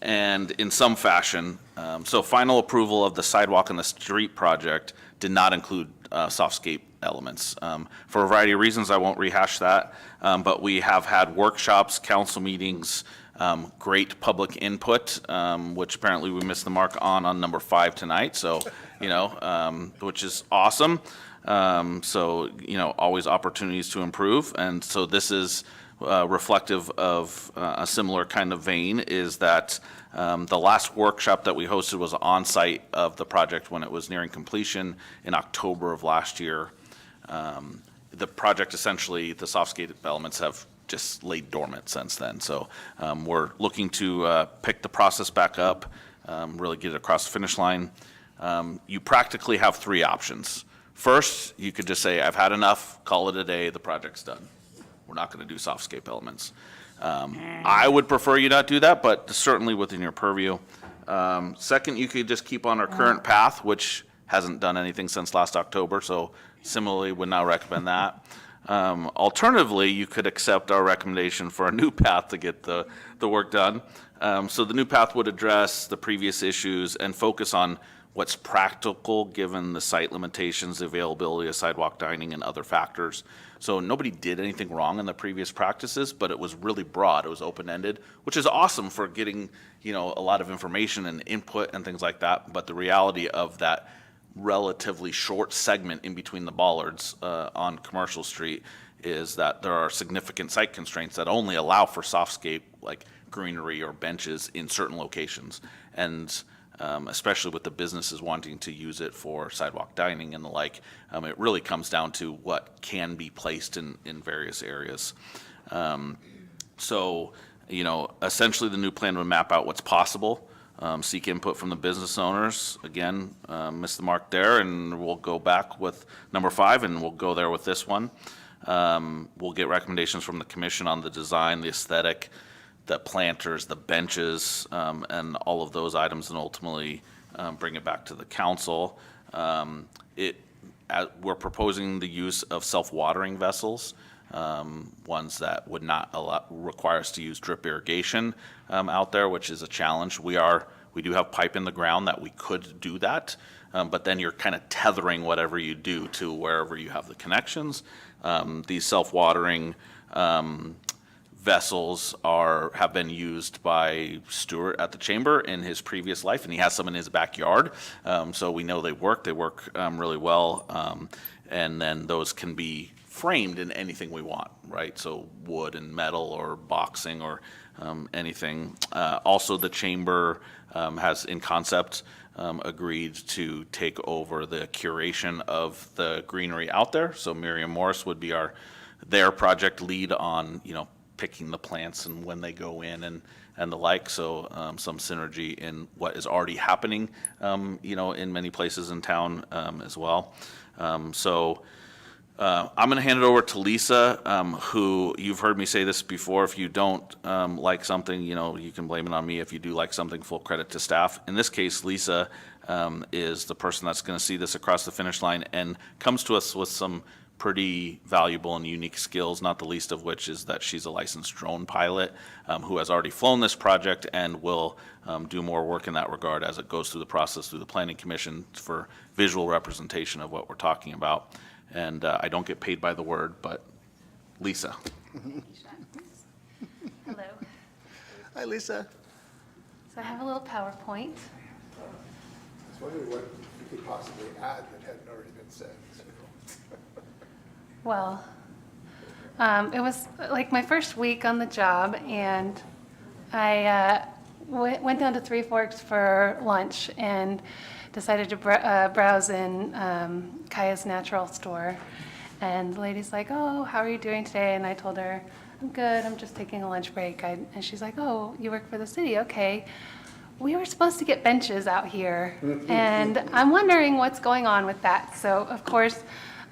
and in some fashion. So final approval of the sidewalk and the street project did not include softscape elements. For a variety of reasons, I won't rehash that, but we have had workshops, council meetings, great public input, which apparently we missed the mark on number 5 tonight, so, which is awesome. So, always opportunities to improve, and so this is reflective of a similar kind of vein, is that the last workshop that we hosted was on-site of the project when it was nearing completion in October of last year. The project, essentially, the softscape elements have just laid dormant since then. So we're looking to pick the process back up, really get it across the finish line. You practically have 3 options. First, you could just say, I've had enough, call it a day, the project's done. We're not going to do softscape elements. I would prefer you not do that, but certainly within your purview. Second, you could just keep on our current path, which hasn't done anything since last October, so similarly would not recommend that. Alternatively, you could accept our recommendation for a new path to get the work done. So the new path would address the previous issues and focus on what's practical given the site limitations, the availability of sidewalk dining, and other factors. So nobody did anything wrong in the previous practices, but it was really broad. It was open-ended, which is awesome for getting, a lot of information and input and things like that. But the reality of that relatively short segment in between the bollards on Commercial Street is that there are significant site constraints that only allow for softscape, like greenery or benches in certain locations. And especially with the businesses wanting to use it for sidewalk dining and the like, it really comes down to what can be placed in various areas. So, essentially the new plan would map out what's possible, seek input from the business owners. Again, missed the mark there, and we'll go back with number 5, and we'll go there with this one. We'll get recommendations from the commission on the design, the aesthetic, the planters, the benches, and all of those items, and ultimately bring it back to the council. We're proposing the use of self-watering vessels, ones that would not require us to use drip irrigation out there, which is a challenge. We do have pipe in the ground that we could do that, but then you're kind of tethering whatever you do to wherever you have the connections. These self-watering vessels have been used by Stuart at the chamber in his previous life, and he has some in his backyard. So we know they work really well. And then those can be framed in anything we want, right? So wood and metal or boxing or anything. Also, the chamber has in concept agreed to take over the curation of the greenery out there. So Miriam Morris would be their project lead on, picking the plants and when they go in and the like. So some synergy in what is already happening, in many places in town as well. So I'm going to hand it over to Lisa, who, you've heard me say this before, if you don't like something, you can blame it on me. If you do like something, full credit to staff. In this case, Lisa is the person that's going to see this across the finish line and comes to us with some pretty valuable and unique skills, not the least of which is that she's a licensed drone pilot who has already flown this project and will do more work in that regard as it goes through the process through the Planning Commission for visual representation of what we're talking about. And I don't get paid by the word, but Lisa. Hello. Hi, Lisa. So I have a little PowerPoint. I was wondering what you could possibly add that hadn't already been said. Well, it was like my first week on the job, and I went down to Three Forks for lunch and decided to browse in Kaya's Natural Store. And the lady's like, "Oh, how are you doing today?" And I told her, "I'm good, I'm just taking a lunch break." And she's like, "Oh, you work for the city, okay. We were supposed to get benches out here, and I'm wondering what's going on with that." So, of course,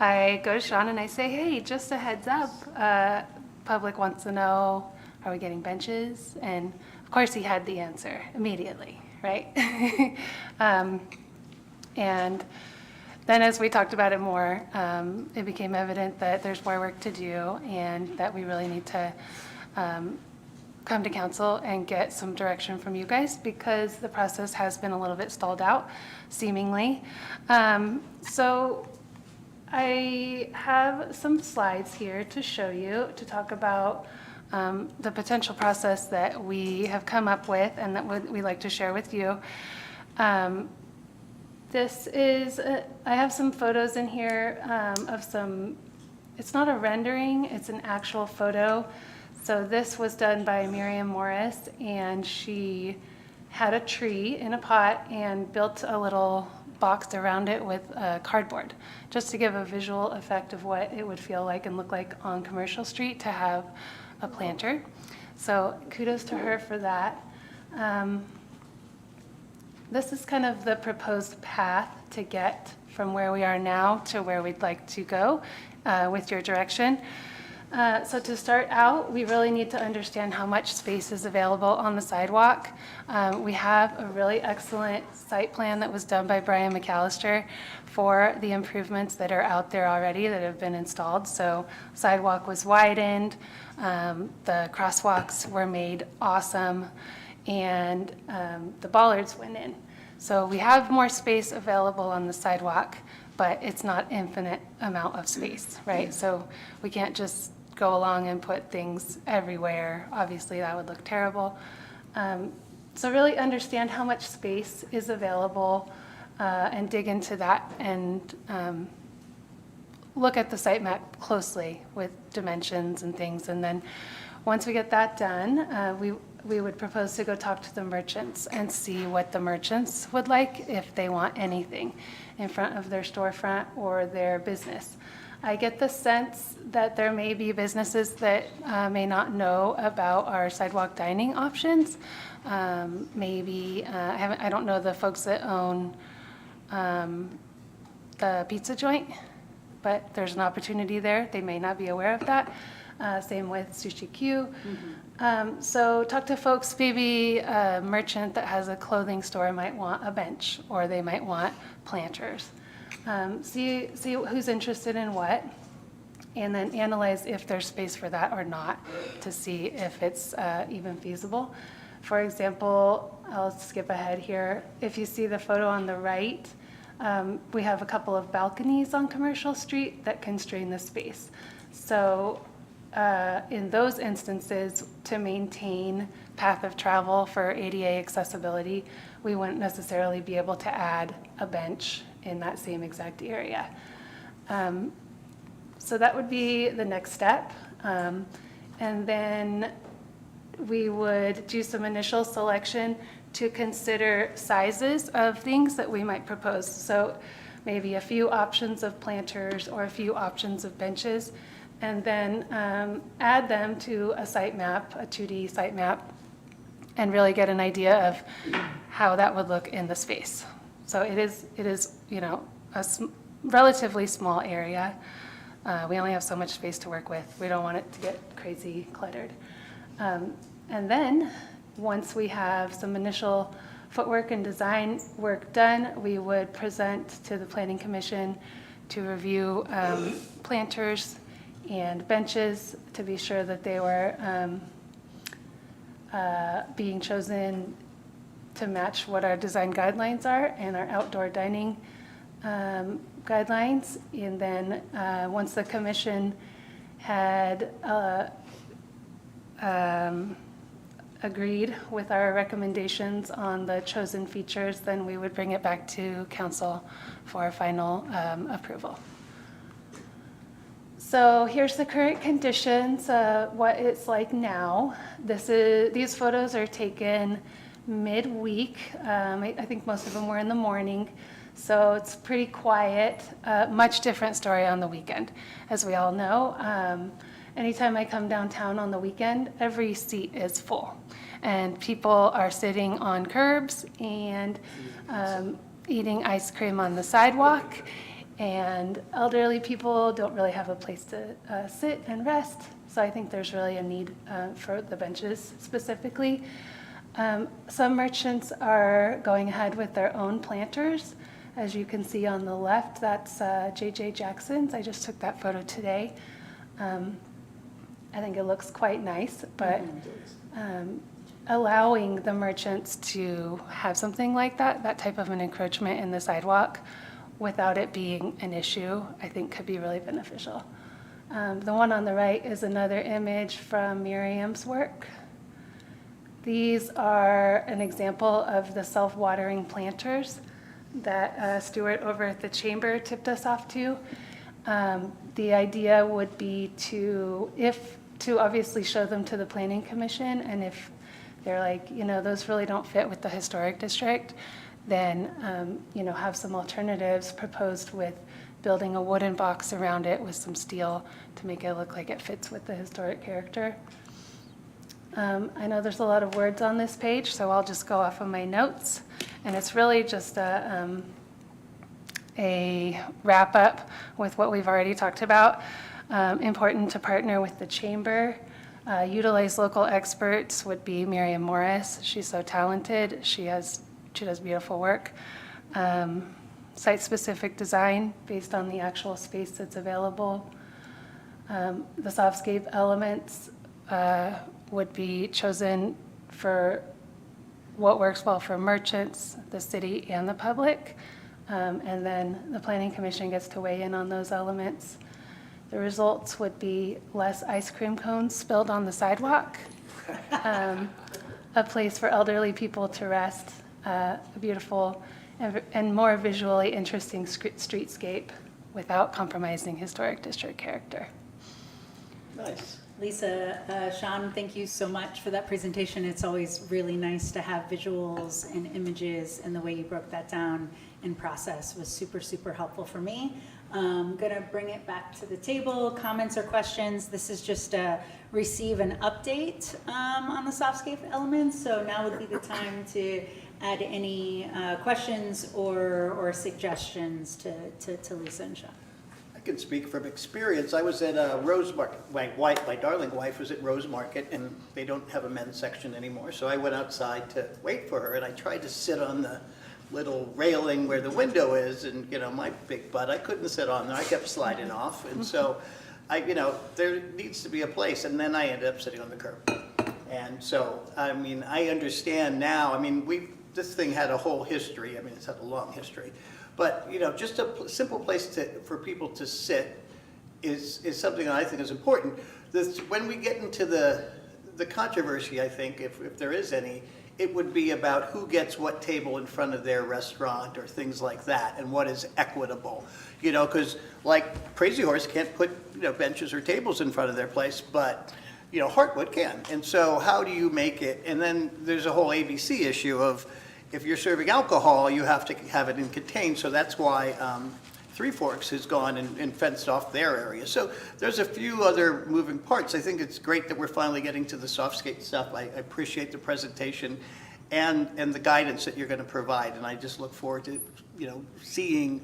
I go to Sean and I say, "Hey, just a heads up, public wants to know, are we getting benches?" And of course, he had the answer immediately, right? And then as we talked about it more, it became evident that there's more work to do and that we really need to come to council and get some direction from you guys because the process has been a little bit stalled out, seemingly. So I have some slides here to show you to talk about the potential process that we have come up with and that we'd like to share with you. This is, I have some photos in here of some, it's not a rendering, it's an actual photo. So this was done by Miriam Morris, and she had a tree in a pot and built a little box around it with cardboard, just to give a visual effect of what it would feel like and look like on Commercial Street to have a planter. So kudos to her for that. This is kind of the proposed path to get from where we are now to where we'd like to go with your direction. So to start out, we really need to understand how much space is available on the sidewalk. We have a really excellent site plan that was done by Brian McAllister for the improvements that are out there already that have been installed. So sidewalk was widened, the crosswalks were made awesome, and the bollards went in. So we have more space available on the sidewalk, but it's not infinite amount of space, right? So we can't just go along and put things everywhere. Obviously, that would look terrible. So really understand how much space is available and dig into that and look at the site map closely with dimensions and things. And then once we get that done, we would propose to go talk to the merchants and see what the merchants would like if they want anything in front of their storefront or their business. I get the sense that there may be businesses that may not know about our sidewalk dining options. Maybe, I don't know the folks that own the pizza joint, but there's an opportunity there. They may not be aware of that. Same with Sushi Q. So talk to folks, maybe a merchant that has a clothing store might want a bench, or they might want planters. See who's interested in what, and then analyze if there's space for that or not to see if it's even feasible. For example, I'll skip ahead here. If you see the photo on the right, we have a couple of balconies on Commercial Street that constrain the space. So in those instances, to maintain path of travel for ADA accessibility, we wouldn't necessarily be able to add a bench in that same exact area. So that would be the next step. And then we would do some initial selection to consider sizes of things that we might propose. So maybe a few options of planters or a few options of benches, and then add them to a site map, a 2D site map, and really get an idea of how that would look in the space. So it is, a relatively small area. We only have so much space to work with. We don't want it to get crazy cluttered. And then, once we have some initial footwork and design work done, we would present to the Planning Commission to review planters and benches to be sure that they were being chosen to match what our design guidelines are and our outdoor dining guidelines. And then once the commission had agreed with our recommendations on the chosen features, then we would bring it back to council for final approval. So here's the current conditions, what it's like now. These photos are taken midweek. I think most of them were in the morning. So it's pretty quiet, much different story on the weekend. As we all know, anytime I come downtown on the weekend, every seat is full. And people are sitting on curbs and eating ice cream on the sidewalk. And elderly people don't really have a place to sit and rest. So I think there's really a need for the benches specifically. Some merchants are going ahead with their own planters. As you can see on the left, that's J.J. Jackson's. I just took that photo today. I think it looks quite nice, but allowing the merchants to have something like that type of an encroachment in the sidewalk without it being an issue, I think could be really beneficial. The one on the right is another image from Miriam's work. These are an example of the self-watering planters that Stuart over at the chamber tipped us off to. The idea would be to obviously show them to the Planning Commission, and if they're like, those really don't fit with the historic district, then, have some alternatives proposed with building a wooden box around it with some steel to make it look like it fits with the historic character. I know there's a lot of words on this page, so I'll just go off of my notes. And it's really just a wrap up with what we've already talked about. Important to partner with the chamber. Utilize local experts would be Miriam Morris. She's so talented. She does beautiful work. Site-specific design based on the actual space that's available. The softscape elements would be chosen for what works well for merchants, the city, and the public. And then the Planning Commission gets to weigh in on those elements. The results would be less ice cream cones spilled on the sidewalk, a place for elderly people to rest, a beautiful and more visually interesting streetscape without compromising historic district character. Nice. Lisa, Sean, thank you so much for that presentation. It's always really nice to have visuals and images, and the way you broke that down in process was super, super helpful for me. I'm gonna bring it back to the table. Comments or questions? This is just a receive an update on the softscape elements. So now would be the time to add any questions or suggestions to Lisa and Sean. I can speak from experience. I was at Rose Market. My darling wife was at Rose Market, and they don't have a men's section anymore. So I went outside to wait for her, and I tried to sit on the little railing where the window is, and my big butt, I couldn't sit on there. I kept sliding off, and so there needs to be a place, and then I ended up sitting on the curb. And so, I understand now. This thing had a whole history. It's had a long history. But, just a simple place for people to sit is something that I think is important. When we get into the controversy, I think, if there is any, it would be about who gets what table in front of their restaurant or things like that, and what is equitable. Because like Crazy Horse can't put benches or tables in front of their place, but Heartwood can. And so how do you make it? And then there's a whole ABC issue of, if you're serving alcohol, you have to have it in contained. So that's why Three Forks has gone and fenced off their area. So there's a few other moving parts. I think it's great that we're finally getting to the softscape stuff. I appreciate the presentation and the guidance that you're going to provide. And I just look forward to seeing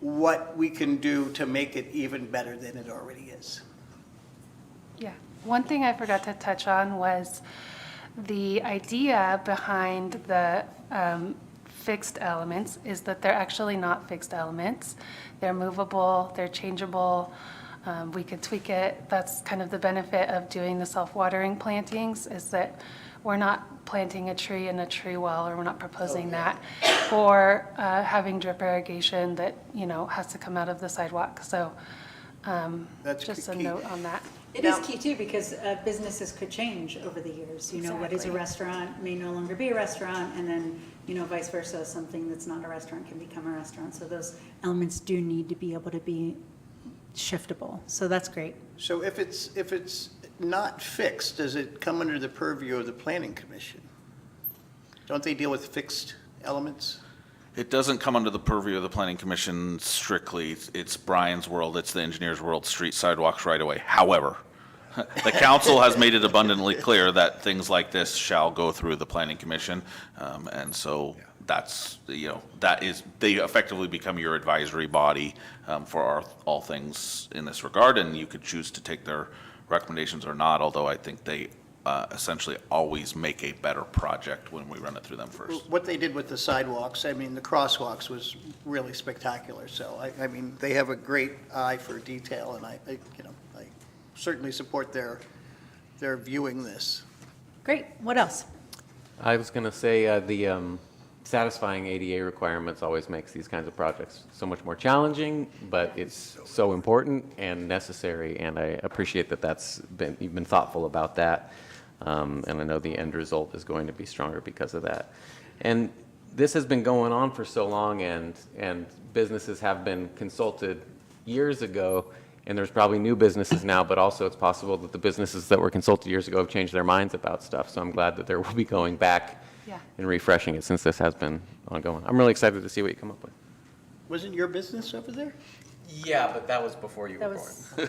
what we can do to make it even better than it already is. Yeah. One thing I forgot to touch on was the idea behind the fixed elements is that they're actually not fixed elements. They're movable, they're changeable. We could tweak it. That's kind of the benefit of doing the self-watering plantings, is that we're not planting a tree in a tree well, or we're not proposing that, or having drip irrigation that, has to come out of the sidewalk. So That's just a key. note on that. It is key too, because businesses could change over the years. What is a restaurant may no longer be a restaurant, and then, vice versa, something that's not a restaurant can become a restaurant. So those elements do need to be able to be shiftable. So that's great. So if it's not fixed, does it come under the purview of the Planning Commission? Don't they deal with fixed elements? It doesn't come under the purview of the Planning Commission strictly. It's Brian's world, it's the engineer's world, street, sidewalks, right away. However, the council has made it abundantly clear that things like this shall go through the Planning Commission. And so that's, they effectively become your advisory body for all things in this regard. And you could choose to take their recommendations or not, although I think they essentially always make a better project when we run it through them first. What they did with the sidewalks, the crosswalks was really spectacular. So, they have a great eye for detail, and I certainly support their viewing this. Great. What else? I was going to say the satisfying ADA requirements always makes these kinds of projects so much more challenging, but it's so important and necessary, and I appreciate that you've been thoughtful about that, and I know the end result is going to be stronger because of that. And this has been going on for so long, and businesses have been consulted years ago, and there's probably new businesses now, but also it's possible that the businesses that were consulted years ago have changed their minds about stuff, so I'm glad that there will be going back and refreshing it, since this has been ongoing. I'm really excited to see what you come up with. Wasn't your business over there? Yeah, but that was before you were born.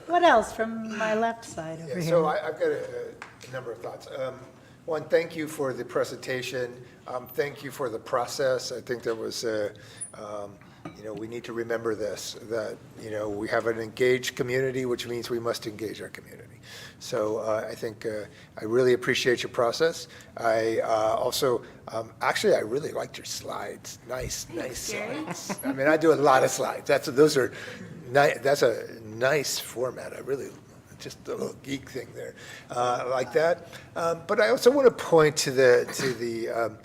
What else from my left side over here? So I've got a number of thoughts. One, thank you for the presentation. Thank you for the process. I think that was, we need to remember this, that, we have an engaged community, which means we must engage our community. So I think I really appreciate your process. I also, actually, I really liked your slides. Nice slides. I do a lot of slides. That's a nice format. I really, just a little geek thing there, like that. But I also want to point to the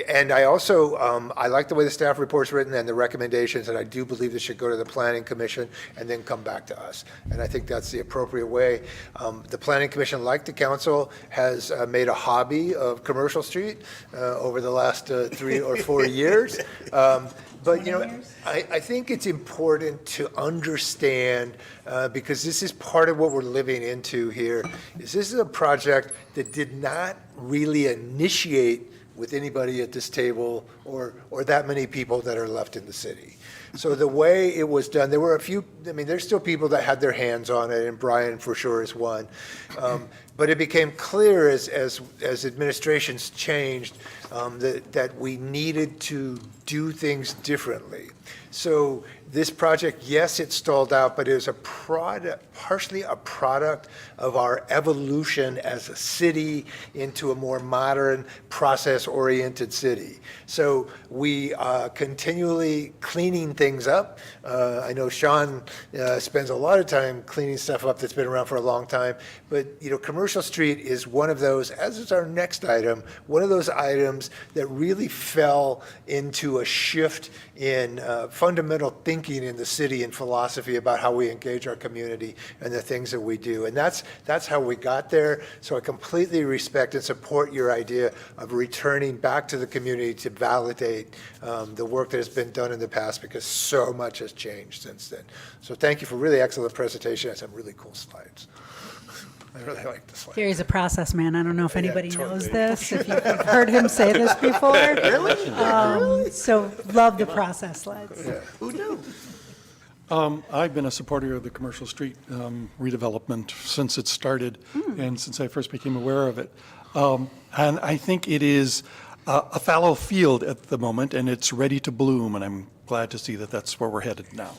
and I also, I like the way the staff report's written and the recommendations, and I do believe this should go to the Planning Commission and then come back to us. And I think that's the appropriate way. The Planning Commission, like the council, has made a hobby of Commercial Street over the last 3 or 4 years. But, I think it's important to understand, because this is part of what we're living into here, is this is a project that did not really initiate with anybody at this table or that many people that are left in the city. So the way it was done, there were a few, there's still people that had their hands on it, and Brian for sure is one. But it became clear as administrations changed that we needed to do things differently. So this project, yes, it stalled out, but it was partially a product of our evolution as a city into a more modern, process-oriented city. So we continually cleaning things up. I know Sean spends a lot of time cleaning stuff up that's been around for a long time, but Commercial Street is one of those, as is our next item, one of those items that really fell into a shift in fundamental thinking in the city and philosophy about how we engage our community and the things that we do. And that's how we got there. So I completely respect and support your idea of returning back to the community to validate the work that has been done in the past, because so much has changed since then. So thank you for really excellent presentation and some really cool slides. I really like the slides. Gary's a process man. I don't know if anybody knows this, if you've heard him say this before. Really? So love the process slides. Yeah. Who knew? I've been a supporter of the Commercial Street redevelopment since it started and since I first became aware of it. And I think it is a fallow field at the moment, and it's ready to bloom, and I'm glad to see that that's where we're headed now.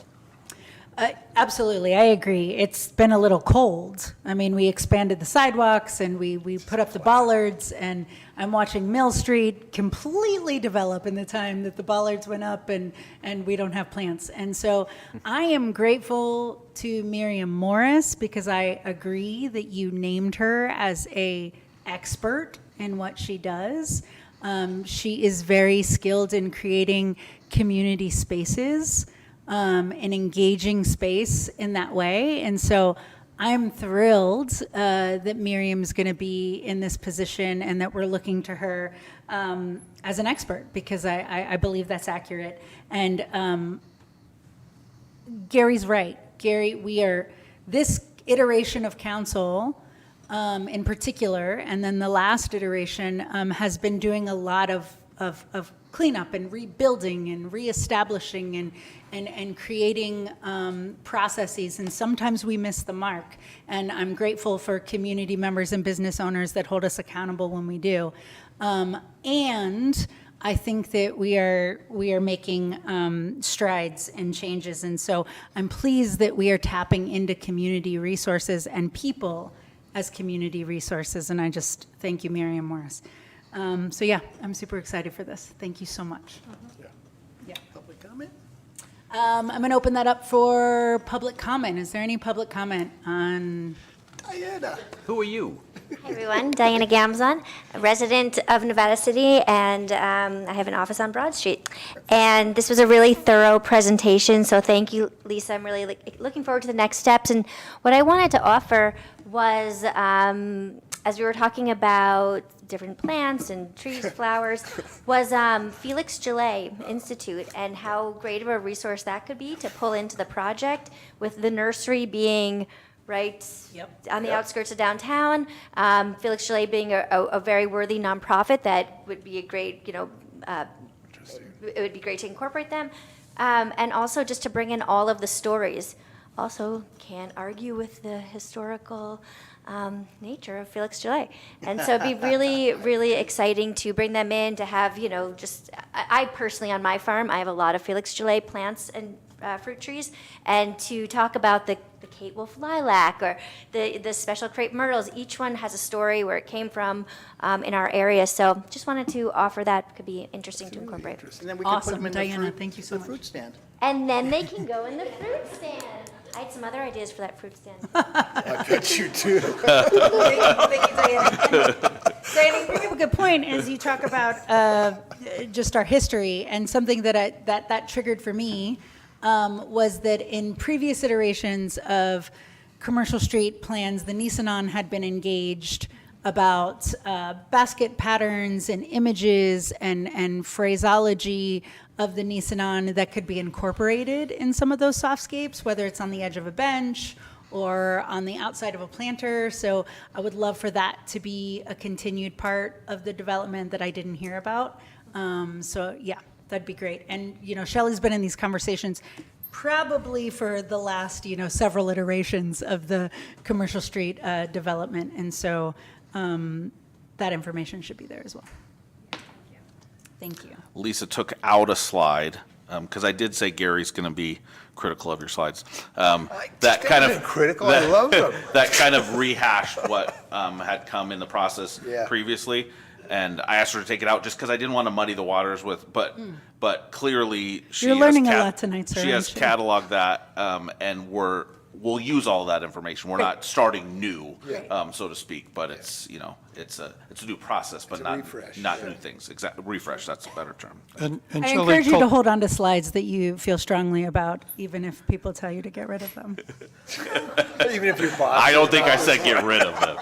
Absolutely, I agree. It's been a little cold. I mean, we expanded the sidewalks and we put up the bollards, and I'm watching Mill Street completely develop in the time that the bollards went up and we don't have plants. And so I am grateful to Miriam Morris because I agree that you named her as an expert in what she does. She is very skilled in creating community spaces. An engaging space in that way. And so I'm thrilled that Miriam's going to be in this position and that we're looking to her as an expert because I believe that's accurate. And Gary's right. Gary, we are, this iteration of council in particular, and then the last iteration has been doing a lot of cleanup and rebuilding and reestablishing and creating processes, and sometimes we miss the mark. And I'm grateful for community members and business owners that hold us accountable when we do. And I think that we are making strides and changes, and so I'm pleased that we are tapping into community resources and people as community resources, and I just thank you, Miriam Morris. So yeah, I'm super excited for this. Thank you so much. Yeah. Public comment? I'm going to open that up for public comment. Is there any public comment on? Diana. Who are you? Hi, everyone. Diana Gamzon, a resident of Nevada City, and I have an office on Broad Street. And this was a really thorough presentation, so thank you, Lisa. I'm really looking forward to the next steps. And what I wanted to offer was, as we were talking about different plants and trees, flowers, was Felix Gillet Institute and how great of a resource that could be to pull into the project, with the nursery being right on the outskirts of downtown. Felix Gillet being a very worthy nonprofit that would be a great, it would be great to incorporate them. And also just to bring in all of the stories. Also can't argue with the historical nature of Felix Gillet. And so it'd be really, really exciting to bring them in, to have, I personally on my farm, I have a lot of Felix Gillet plants and fruit trees, and to talk about the Kate Wolf lilac or the special crepe myrtles. Each one has a story where it came from in our area. So just wanted to offer that. Could be interesting to incorporate. And then we can put them Awesome, in Diana. Thank you so the much. fruit stand. And then they can go in the fruit stand. I had some other ideas for that fruit stand. I bet you do. Thank you, Diana. Diana, you bring up a good point as you talk about just our history, and something that triggered for me was that in previous iterations of commercial street plans, the Nisenan had been engaged about basket patterns and images and phraseology of the Nisenan that could be incorporated in some of those softscapes, whether it's on the edge of a bench or on the outside of a planter. So I would love for that to be a continued part of the development that I didn't hear about. So yeah, that'd be great. And, Shelley's been in these conversations probably for the last, several iterations of the commercial street development. And so that information should be there as well. Thank you. Lisa took out a slide, because I did say Gary's going to be critical of your slides. That kind of critical. I love them. That kind of rehashed what had come in the process previously, and I asked her to take it out just because I didn't want to muddy the waters with. But clearly, You're learning a lot tonight, sir. She has cataloged that, and we'll use all that information. We're not starting new, so to speak, but it's it's a new process, but not new things. Exactly, refresh. That's a better term. And I Shelley encourage you told- to hold on to slides that you feel strongly about, even if people tell you to get rid of them. Even if your boss. I don't think I said get rid of them.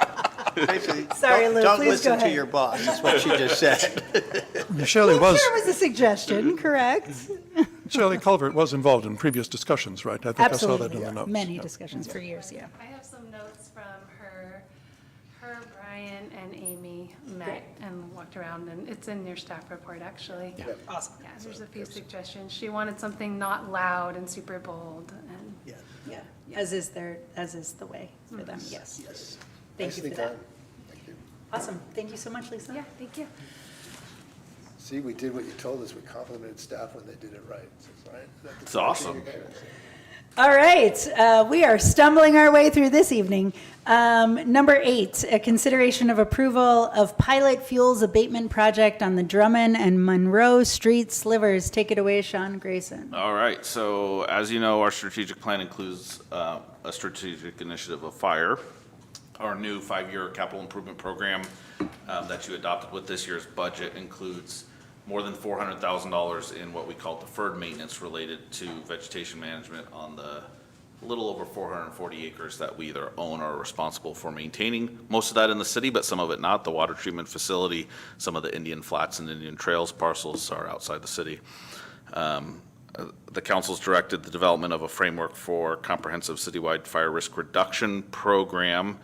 Basically, Sorry, Lou, don't please listen go to ahead. your boss, is what she just said. Shelley was, There was a suggestion, correct? Shelley Culvert was involved in previous discussions, right? I think I saw that Absolutely, in the notes. many discussions for years, yeah. I have some notes from her, Brian, and Amy met and walked around, and it's in your staff report, actually. Yeah. Awesome. Yeah, there's a few suggestions. She wanted something not loud and super bold, and Yeah, as is the way for them, yes. Thank you Nicely for that. done. Thank you. Awesome, thank you so much, Lisa. yeah, thank you. See, we did what you told us. We complimented staff when they did it right. So, Brian, is that the It's correct thing awesome. you guys? All right, we are stumbling our way through this evening. Number 8, a consideration of approval of pilot fuels abatement project on the Drummond and Monroe Street slivers. Take it away, Sean Grayson. All right, so as you know, our strategic plan includes a strategic initiative of fire, our new 5-year capital improvement program that you adopted with this year's budget includes more than $400,000 in what we call deferred maintenance related to vegetation management on the little over 440 acres that we either own or are responsible for maintaining. Most of that in the city, but some of it not. The water treatment facility, some of the Indian Flats and Indian Trails parcels are outside the city. The council's directed the development of a framework for comprehensive citywide fire risk reduction program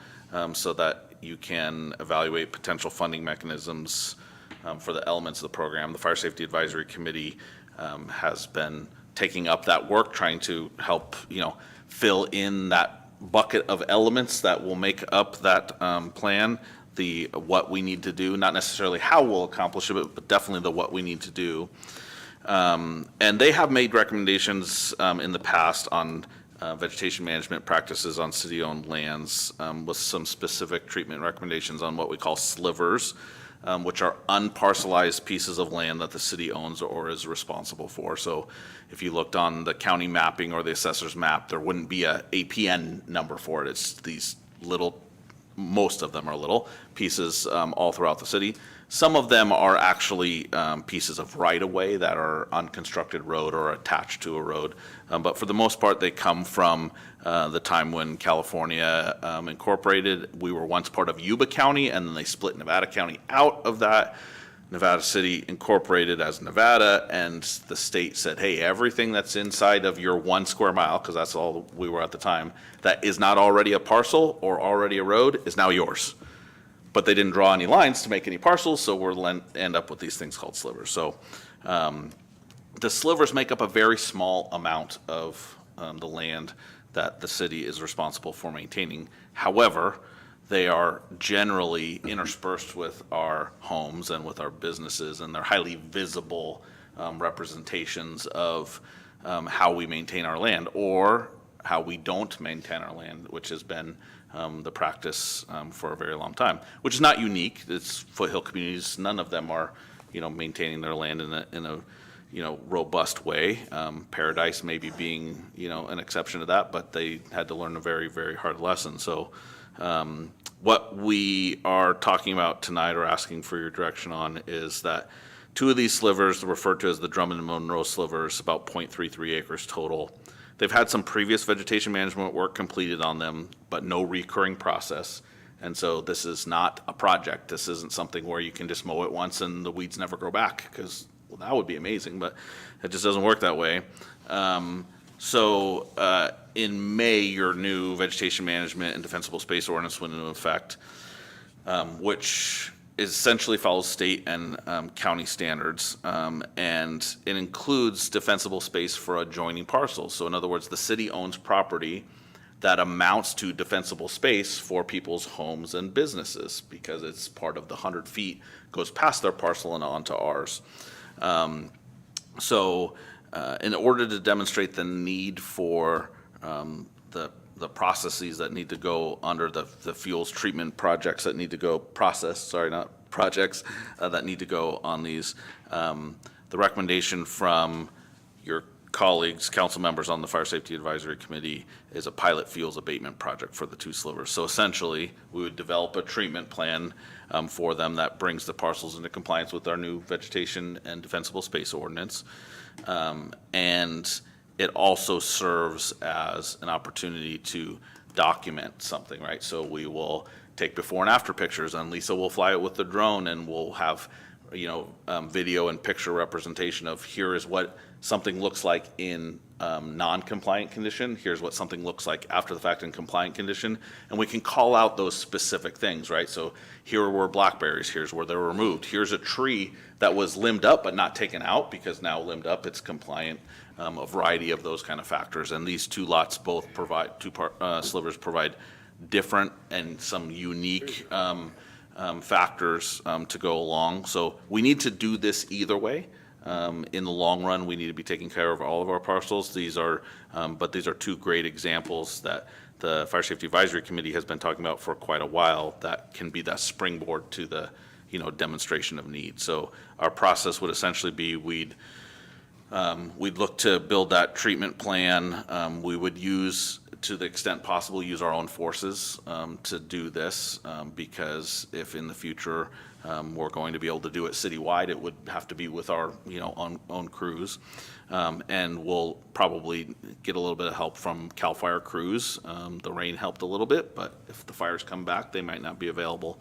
so that you can evaluate potential funding mechanisms for the elements of the program. The Fire Safety Advisory Committee has been taking up that work, trying to help, fill in that bucket of elements that will make up that plan, what we need to do, not necessarily how we'll accomplish it, but definitely the what we need to do. And they have made recommendations in the past on vegetation management practices on city-owned lands with some specific treatment recommendations on what we call slivers, which are unparcelized pieces of land that the city owns or is responsible for. So if you looked on the county mapping or the assessor's map, there wouldn't be a APN number for it. It's these little, most of them are little pieces all throughout the city. Some of them are actually pieces of right-of-way that are unconstructed road or attached to a road. But for the most part, they come from the time when California incorporated. We were once part of Yuba County, and then they split Nevada County out of that. Nevada City incorporated as Nevada, and the state said, hey, everything that's inside of your 1 square mile, because that's all we were at the time, that is not already a parcel or already a road is now yours. But they didn't draw any lines to make any parcels, so we'll end up with these things called slivers. So the slivers make up a very small amount of the land that the city is responsible for maintaining. However, they are generally interspersed with our homes and with our businesses, and they're highly visible representations of how we maintain our land or how we don't maintain our land, which has been the practice for a very long time, which is not unique. It's foothill communities. None of them are, maintaining their land in a robust way. Paradise maybe being, an exception to that, but they had to learn a very, very hard lesson. So what we are talking about tonight or asking for your direction on is that 2 of these slivers, referred to as the Drummond and Monroe slivers, about 0.33 acres total. They've had some previous vegetation management work completed on them, but no recurring process. And so this is not a project. This isn't something where you can just mow it once and the weeds never grow back, because that would be amazing, but it just doesn't work that way. In May, your new vegetation management and defensible space ordinance went into effect, which essentially follows state and county standards, and it includes defensible space for adjoining parcels. So in other words, the city owns property that amounts to defensible space for people's homes and businesses, because it's part of the 100 feet, goes past their parcel and onto ours. In order to demonstrate the need for the processes that need to go under the fuels treatment projects that need to go projects that need to go on these, the recommendation from your colleagues, council members on the Fire Safety Advisory Committee, is a pilot fuels abatement project for the 2 slivers. So essentially, we would develop a treatment plan for them that brings the parcels into compliance with our new vegetation and defensible space ordinance. And it also serves as an opportunity to document something, right? So we will take before and after pictures, and Lisa will fly it with the drone, and we'll have, video and picture representation of here is what something looks like in non-compliant condition. Here's what something looks like after the fact in compliant condition. And we can call out those specific things, right? So here were blackberries, here's where they were removed. Here's a tree that was limbed up but not taken out, because now limbed up, it's compliant. A variety of those kind of factors. And these 2 lots both provide, slivers provide different and some unique factors to go along. So we need to do this either way. In the long run, we need to be taking care of all of our parcels. But these are two great examples that the Fire Safety Advisory Committee has been talking about for quite a while that can be that springboard to the, demonstration of need. So our process would essentially be we'd look to build that treatment plan. We would use, to the extent possible, use our own forces to do this, because if in the future we're going to be able to do it citywide, it would have to be with our own crews. And we'll probably get a little bit of help from CAL FIRE crews. The rain helped a little bit, but if the fires come back, they might not be available.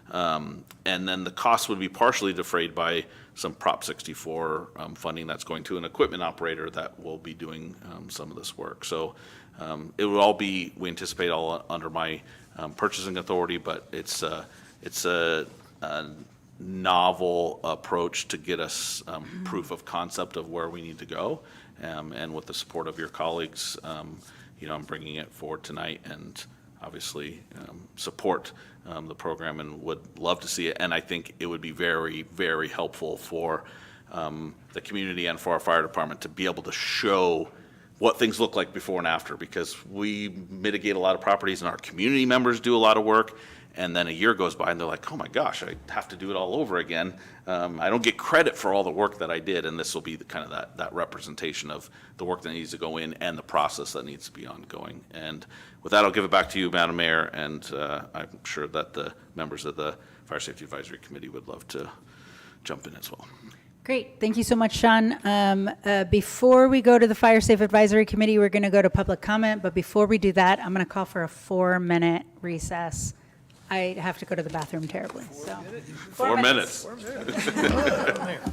And then the cost would be partially defrayed by some Prop 64 funding that's going to an equipment operator that will be doing some of this work. So it would all be, we anticipate, all under my purchasing authority, but it's a novel approach to get us proof of concept of where we need to go. And with the support of your colleagues, I'm bringing it forward tonight, and obviously support the program and would love to see it. And I think it would be very, very helpful for the community and for our fire department to be able to show what things look like before and after, because we mitigate a lot of properties and our community members do a lot of work. And then a year goes by and they're like, oh my gosh, I have to do it all over again. I don't get credit for all the work that I did. And this will be the kind of that representation of the work that needs to go in and the process that needs to be ongoing. And with that, I'll give it back to you, Madam Mayor. And I'm sure that the members of the Fire Safety Advisory Committee would love to jump in as well. Great. Thank you so much, Sean. Before we go to the Fire Safe Advisory Committee, we're going to go to public comment. But before we do that, I'm going to call for a 4-minute recess. I have to go to the bathroom terribly. So 4 minutes. 4 minutes.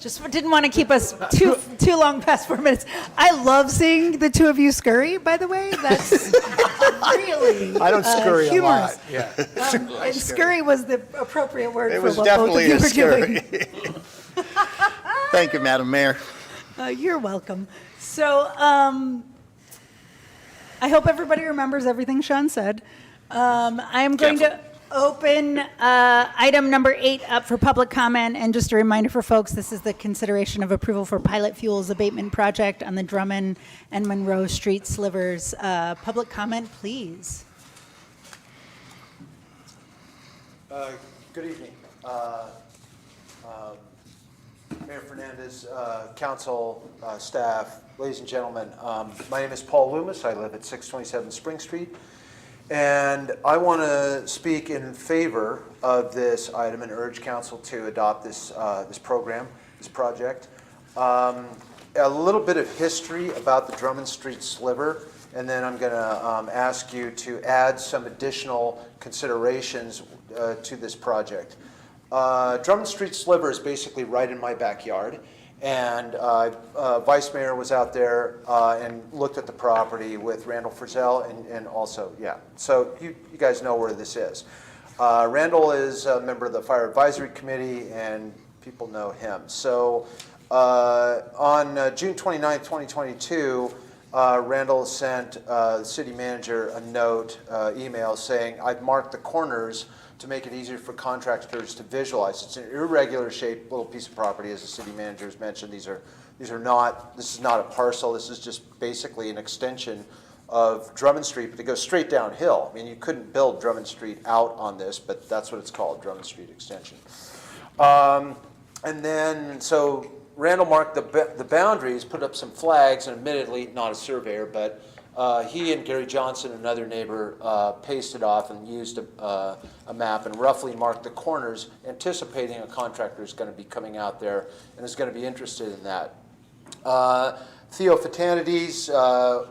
Just didn't want to keep us too long past 4 minutes. I love seeing the two of you scurry, by the way. That's really I don't scurry humorous. a lot, yeah. And scurry was the appropriate word It for was what both of definitely you a were scurry. doing. Thank you, Madam Mayor. You're welcome. So I hope everybody remembers everything Sean said. I am going to open item number 8 up for public comment. And just a reminder for folks, this is the consideration of approval for pilot fuels abatement project on the Drummond and Monroe Street slivers. Public comment, please. Good evening. Mayor Fernandez, council, staff, ladies and gentlemen. My name is Paul Loomis. I live at 627 Spring Street. And I want to speak in favor of this item and urge council to adopt this, this program, this project. A little bit of history about the Drummond Street sliver, and then I'm going to ask you to add some additional considerations to this project. Drummond Street sliver is basically right in my backyard, and Vice Mayor was out there and looked at the property with Randall Frizzell and also, yeah. So you guys know where this is. Randall is a member of the Fire Advisory Committee, and people know him. So on June 29, 2022, Randall sent the city manager a note, email saying, I've marked the corners to make it easier for contractors to visualize. It's an irregular shaped little piece of property, as the city manager has mentioned. This is not a parcel. This is just basically an extension of Drummond Street, but it goes straight downhill. I mean, you couldn't build Drummond Street out on this, but that's what it's called, Drummond Street Extension. And then, so Randall marked the boundaries, put up some flags, and admittedly, not a surveyor, but he and Gary Johnson, another neighbor, pasted off and used a map and roughly marked the corners, anticipating a contractor is going to be coming out there and is going to be interested in that. Theo Fatanides,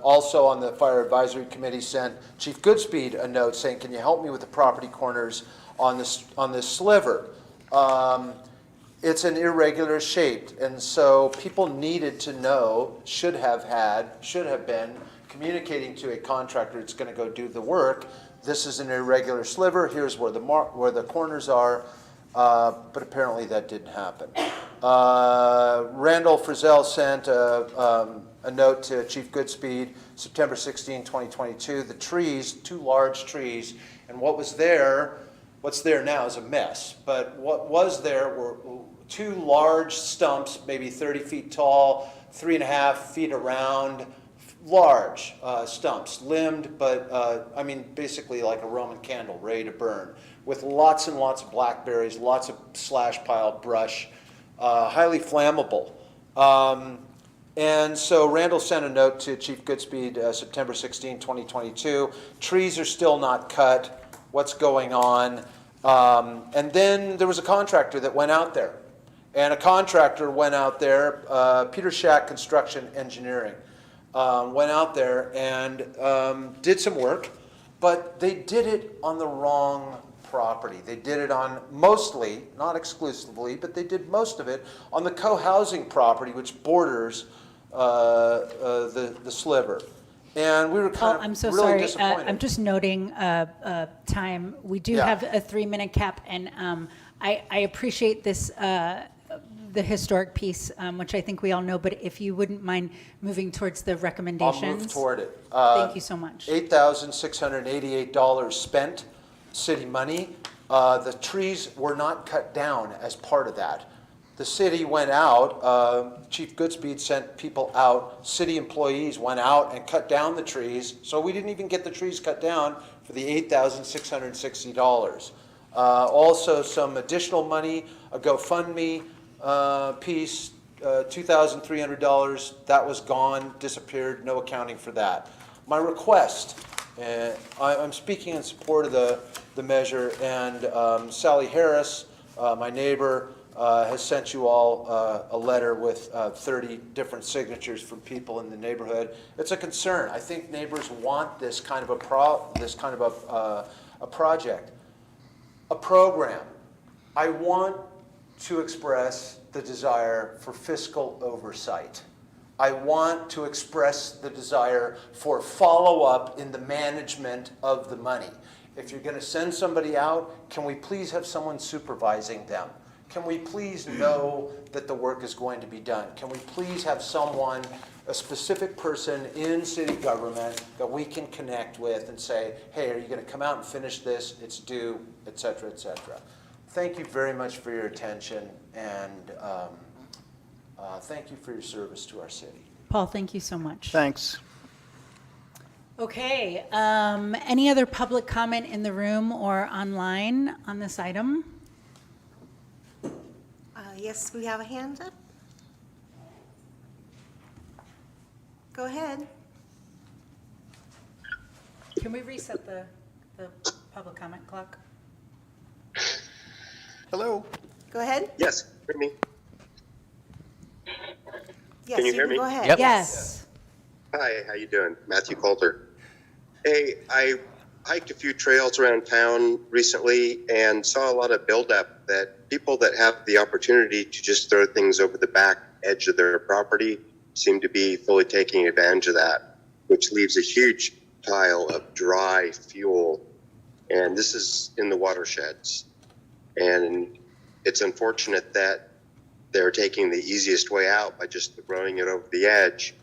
also on the Fire Advisory Committee, sent Chief Goodspeed a note saying, can you help me with the property corners on this sliver? It's an irregular shaped, and so people needed to know, should have been, communicating to a contractor that's going to go do the work. This is an irregular sliver. Here's where the corners are, but apparently that didn't happen. Randall Frizzell sent a note to Chief Goodspeed, September 16, 2022. The trees, 2 large trees, and what's there now is a mess. But what was there were 2 large stumps, maybe 30 feet tall, 3.5 feet around. Large stumps, limbed, but I mean basically like a Roman candle, ready to burn, with lots and lots of blackberries, lots of slash pile brush, highly flammable. And so Randall sent a note to Chief Goodspeed September 16, 2022. Trees are still not cut. What's going on? And then there was a contractor that went out there. And a contractor went out there, Peter Shack Construction Engineering. Went out there and did some work, but they did it on the wrong property. They did it on mostly, not exclusively, but they did most of it on the co-housing property, which borders the sliver. And we were kind of I'm so really sorry. disappointed. I'm just noting time. We do have a 3-minute cap, and I appreciate this. The historic piece, which I think we all know, but if you wouldn't mind moving towards the recommendations. I'll move toward it. Thank you so much. $8,688 spent, city money. The trees were not cut down as part of that. The city went out, Chief Goodspeed sent people out, city employees went out and cut down the trees, so we didn't even get the trees cut down for the $8,660. Also some additional money, a GoFundMe piece, $2,300, that was gone, disappeared, no accounting for that. My request, I'm speaking in support of the measure, and Sally Harris, my neighbor, has sent you all a letter with 30 different signatures from people in the neighborhood. It's a concern. I think neighbors want this kind of a project, a program. I want to express the desire for fiscal oversight. I want to express the desire for follow-up in the management of the money. If you're going to send somebody out, can we please have someone supervising them? Can we please know that the work is going to be done? Can we please have someone, a specific person in city government that we can connect with and say, hey, are you going to come out and finish this? It's due, et cetera, et cetera. Thank you very much for your attention, and thank you for your service to our city. Paul, thank you so much. Thanks. Okay, any other public comment in the room or online on this item? Yes, we have a hand up. Go ahead. Can we reset the public comment clock? Hello? Go ahead. Yes, hear me. Yes, Can you hear me? Go ahead. Yep. Yes. Hi, how you doing? Matthew Coulter. Hey, I hiked a few trails around town recently and saw a lot of buildup that people that have the opportunity to just throw things over the back edge of their property seem to be fully taking advantage of that, which leaves a huge pile of dry fuel. And this is in the watersheds. And it's unfortunate that they're taking the easiest way out by just throwing it over the edge.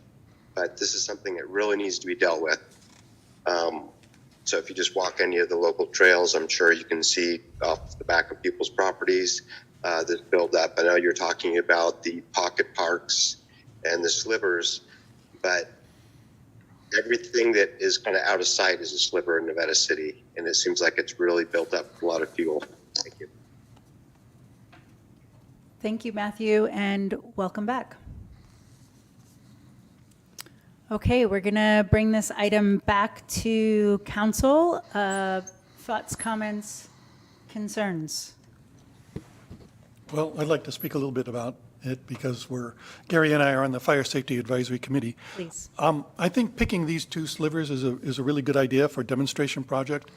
But this is something that really needs to be dealt with. So if you just walk any of the local trails, I'm sure you can see off the back of people's properties this buildup. I know you're talking about the pocket parks and the slivers, but everything that is kind of out of sight is a sliver in Nevada City, and it seems like it's really built up a lot of fuel. Thank you. Thank you, Matthew, and welcome back. Okay, we're going to bring this item back to council. Thoughts, comments, concerns? Well, I'd like to speak a little bit about it because Gary and I are on the Fire Safety Advisory Committee. Please. I think picking these two slivers is a really good idea for a demonstration project.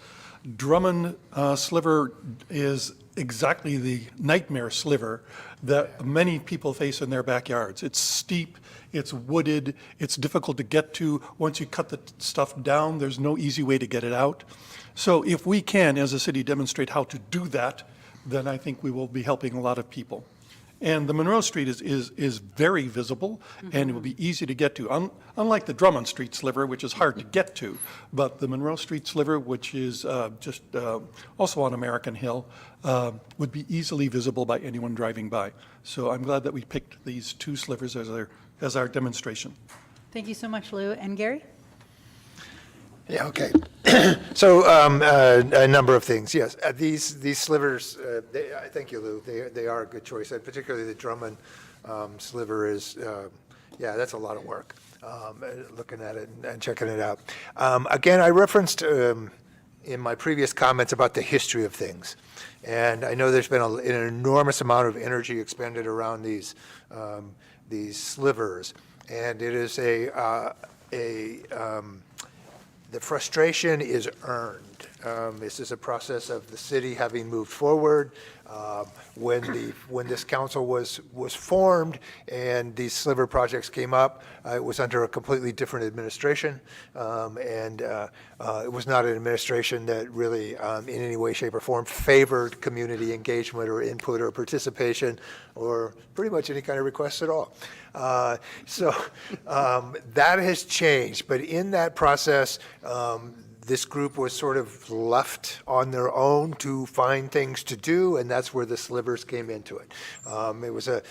Drummond sliver is exactly the nightmare sliver that many people face in their backyards. It's steep, it's wooded, it's difficult to get to. Once you cut the stuff down, there's no easy way to get it out. So if we can, as a city, demonstrate how to do that, then I think we will be helping a lot of people. And the Monroe Street is very visible, and it will be easy to get to. Unlike the Drummond Street sliver, which is hard to get to, but the Monroe Street sliver, which is just also on American Hill, would be easily visible by anyone driving by. So I'm glad that we picked these two slivers as our demonstration. Thank you so much, Lou. And Gary? Yeah, okay. So a number of things. Yes, these slivers, thank you, Lou. They are a good choice, and particularly the Drummond sliver is, yeah, that's a lot of work, looking at it and checking it out. Again, I referenced in my previous comments about the history of things. And I know there's been an enormous amount of energy expended around these slivers. And it is the frustration is earned. This is a process of the city having moved forward. When this council was formed and these sliver projects came up, it was under a completely different administration, and it was not an administration that really, in any way, shape, or form, favored community engagement or input or participation or pretty much any kind of requests at all. So that has changed, but in that process, this group was sort of left on their own to find things to do, and that's where the slivers came into it. It was a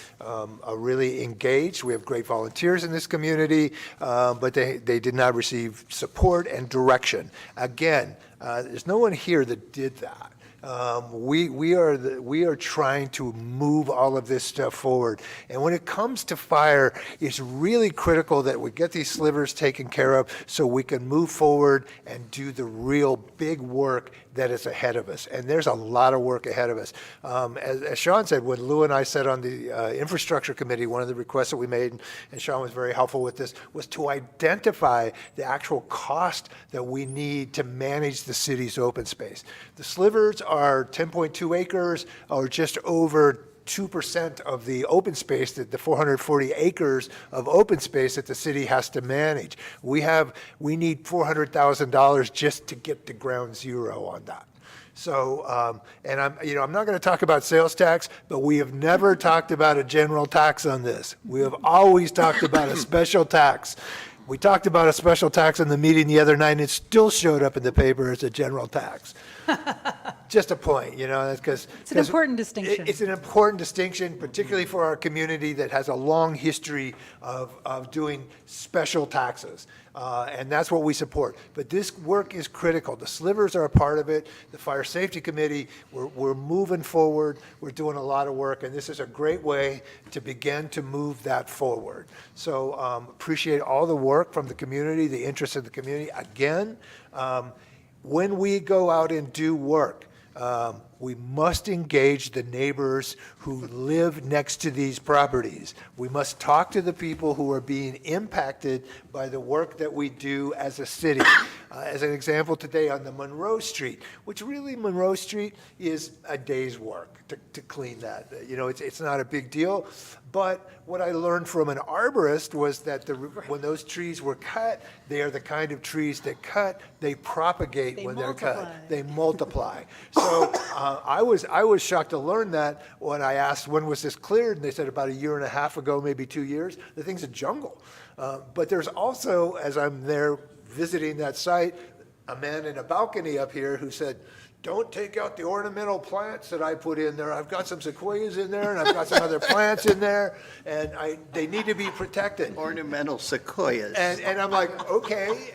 really engaged, we have great volunteers in this community, but they did not receive support and direction. Again, there's no one here that did that. We are trying to move all of this stuff forward. And when it comes to fire, it's really critical that we get these slivers taken care of so we can move forward and do the real big work that is ahead of us. And there's a lot of work ahead of us. As Sean said, when Lou and I sat on the infrastructure committee, one of the requests that we made, and Sean was very helpful with this, was to identify the actual cost that we need to manage the city's open space. The slivers are 10.2 acres or just over 2% of the open space, the 440 acres of open space that the city has to manage. We need $400,000 just to get to ground zero on that. So, and I'm not going to talk about sales tax, but we have never talked about a general tax on this. We have always talked about a special tax. We talked about a special tax in the meeting the other night, and it still showed up in the paper as a general tax. Just a point, because It's an important distinction. It's an important distinction, particularly for our community that has a long history of doing special taxes. And that's what we support. But this work is critical. The slivers are a part of it. The Fire Safety Committee, we're moving forward. We're doing a lot of work, and this is a great way to begin to move that forward. So appreciate all the work from the community, the interest of the community. Again, when we go out and do work, we must engage the neighbors who live next to these properties. We must talk to the people who are being impacted by the work that we do as a city. As an example today on the Monroe Street, which really Monroe Street is a day's work to clean that. It's not a big deal. But what I learned from an arborist was that when those trees were cut, they are the kind of trees that they propagate when they're cut. They multiply. So I was shocked to learn that when I asked when was this cleared, and they said about a year and a half ago, maybe 2 years. The thing's a jungle. But there's also, as I'm there visiting that site, a man in a balcony up here who said, don't take out the ornamental plants that I put in there. I've got some sequoias in there, and I've got some other plants in there, and they need to be protected. Ornamental sequoias. And I'm like, okay.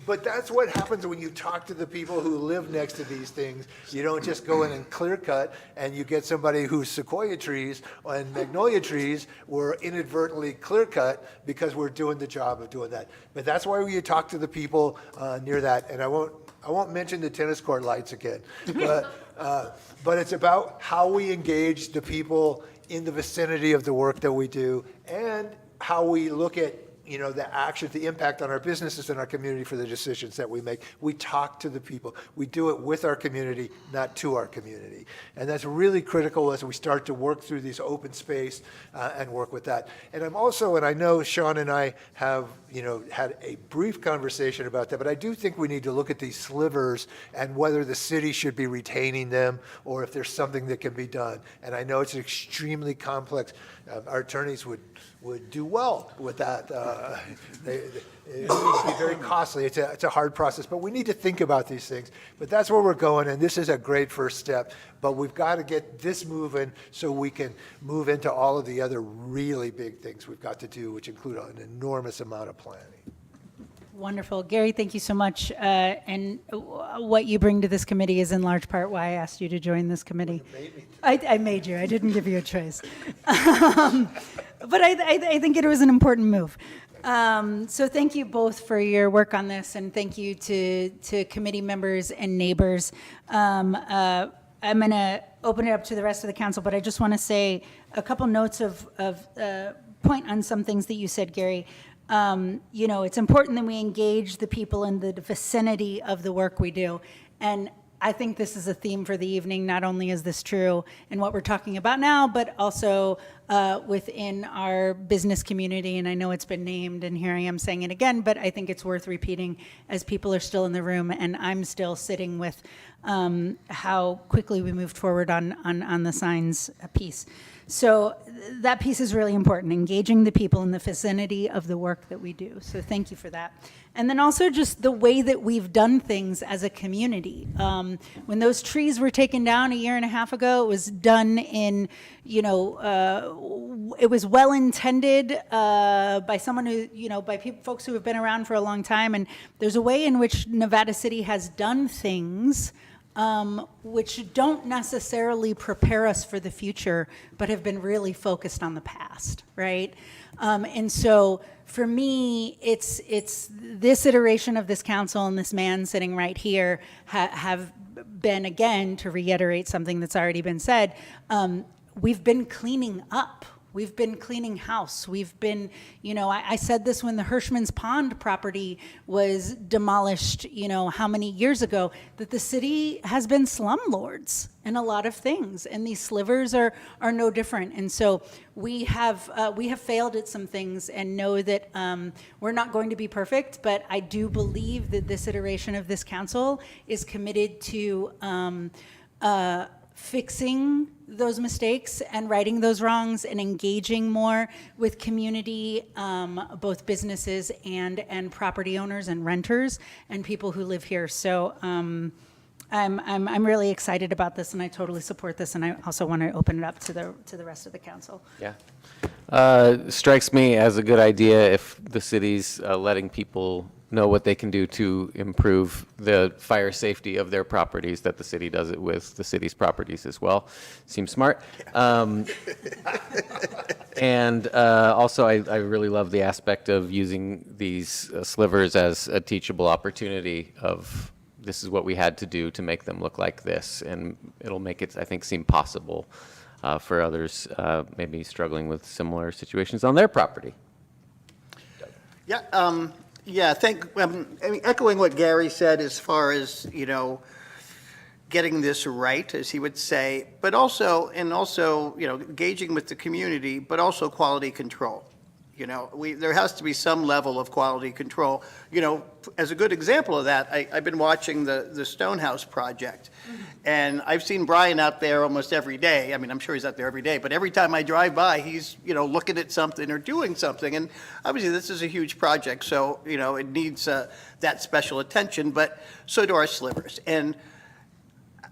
But that's what happens when you talk to the people who live next to these things. You don't just go in and clear cut, and you get somebody whose sequoia trees and magnolia trees were inadvertently clear cut because we're doing the job of doing that. But that's why you talk to the people near that. And I won't mention the tennis court lights again, but it's about how we engage the people in the vicinity of the work that we do, and how we look at the action, the impact on our businesses and our community for the decisions that we make. We talk to the people. We do it with our community, not to our community. And that's really critical as we start to work through these open space and work with that. And I know Sean and I have, had a brief conversation about that, but I do think we need to look at these slivers and whether the city should be retaining them or if there's something that can be done. And I know it's extremely complex. Our attorneys would do well with that. It needs to be very costly. It's a hard process, but we need to think about these things. But that's where we're going, and this is a great first step. But we've got to get this moving so we can move into all of the other really big things we've got to do, which include an enormous amount of planning. Wonderful. Gary, thank you so much. And what you bring to this committee is in large part why I asked you to join this committee. I made you. I didn't give you a choice. But I think it was an important move. So thank you both for your work on this, and thank you to committee members and neighbors. I'm going to open it up to the rest of the council, but I just want to say a couple notes of point on some things that you said, Gary. It's important that we engage the people in the vicinity of the work we do. And I think this is a theme for the evening. Not only is this true in what we're talking about now, but also within our business community. And I know it's been named, and here I am saying it again, but I think it's worth repeating as people are still in the room, and I'm still sitting with how quickly we moved forward on the signs piece. So that piece is really important, engaging the people in the vicinity of the work that we do. So thank you for that. And then also just the way that we've done things as a community. When those trees were taken down a year and a half ago, it was done in, it was well intended by someone who, by folks who have been around for a long time. And there's a way in which Nevada City has done things which don't necessarily prepare us for the future, but have been really focused on the past, right? And so for me, it's this iteration of this council and this man sitting right here have been, again, to reiterate something that's already been said, we've been cleaning up We've been cleaning house. We've been, I said this when the Hirschman's Pond property was demolished, how many years ago, that the city has been slumlords in a lot of things, and these slivers are no different. And so we have failed at some things, and know that we're not going to be perfect, but I do believe that this iteration of this council is committed to fixing those mistakes and righting those wrongs and engaging more with community, both businesses and property owners and renters and people who live here. So I'm really excited about this, and I totally support this, and I also want to open it up to the rest of the council. Yeah. Strikes me as a good idea if the city's letting people know what they can do to improve the fire safety of their properties, that the city does it with the city's properties as well. Seems smart. And also, I really love the aspect of using these slivers as a teachable opportunity of this is what we had to do to make them look like this, and it'll make it, I think, seem possible for others maybe struggling with similar situations on their property. Yeah, yeah, echoing what Gary said as far as, getting this right, as he would say, but also, engaging with the community, but also quality control. There has to be some level of quality control. As a good example of that, I've been watching the Stonehouse project, and I've seen Brian out there almost every day. I mean, I'm sure he's out there every day, but every time I drive by, he's, looking at something or doing something. And obviously, this is a huge project, so, it needs that special attention, but so do our slivers. And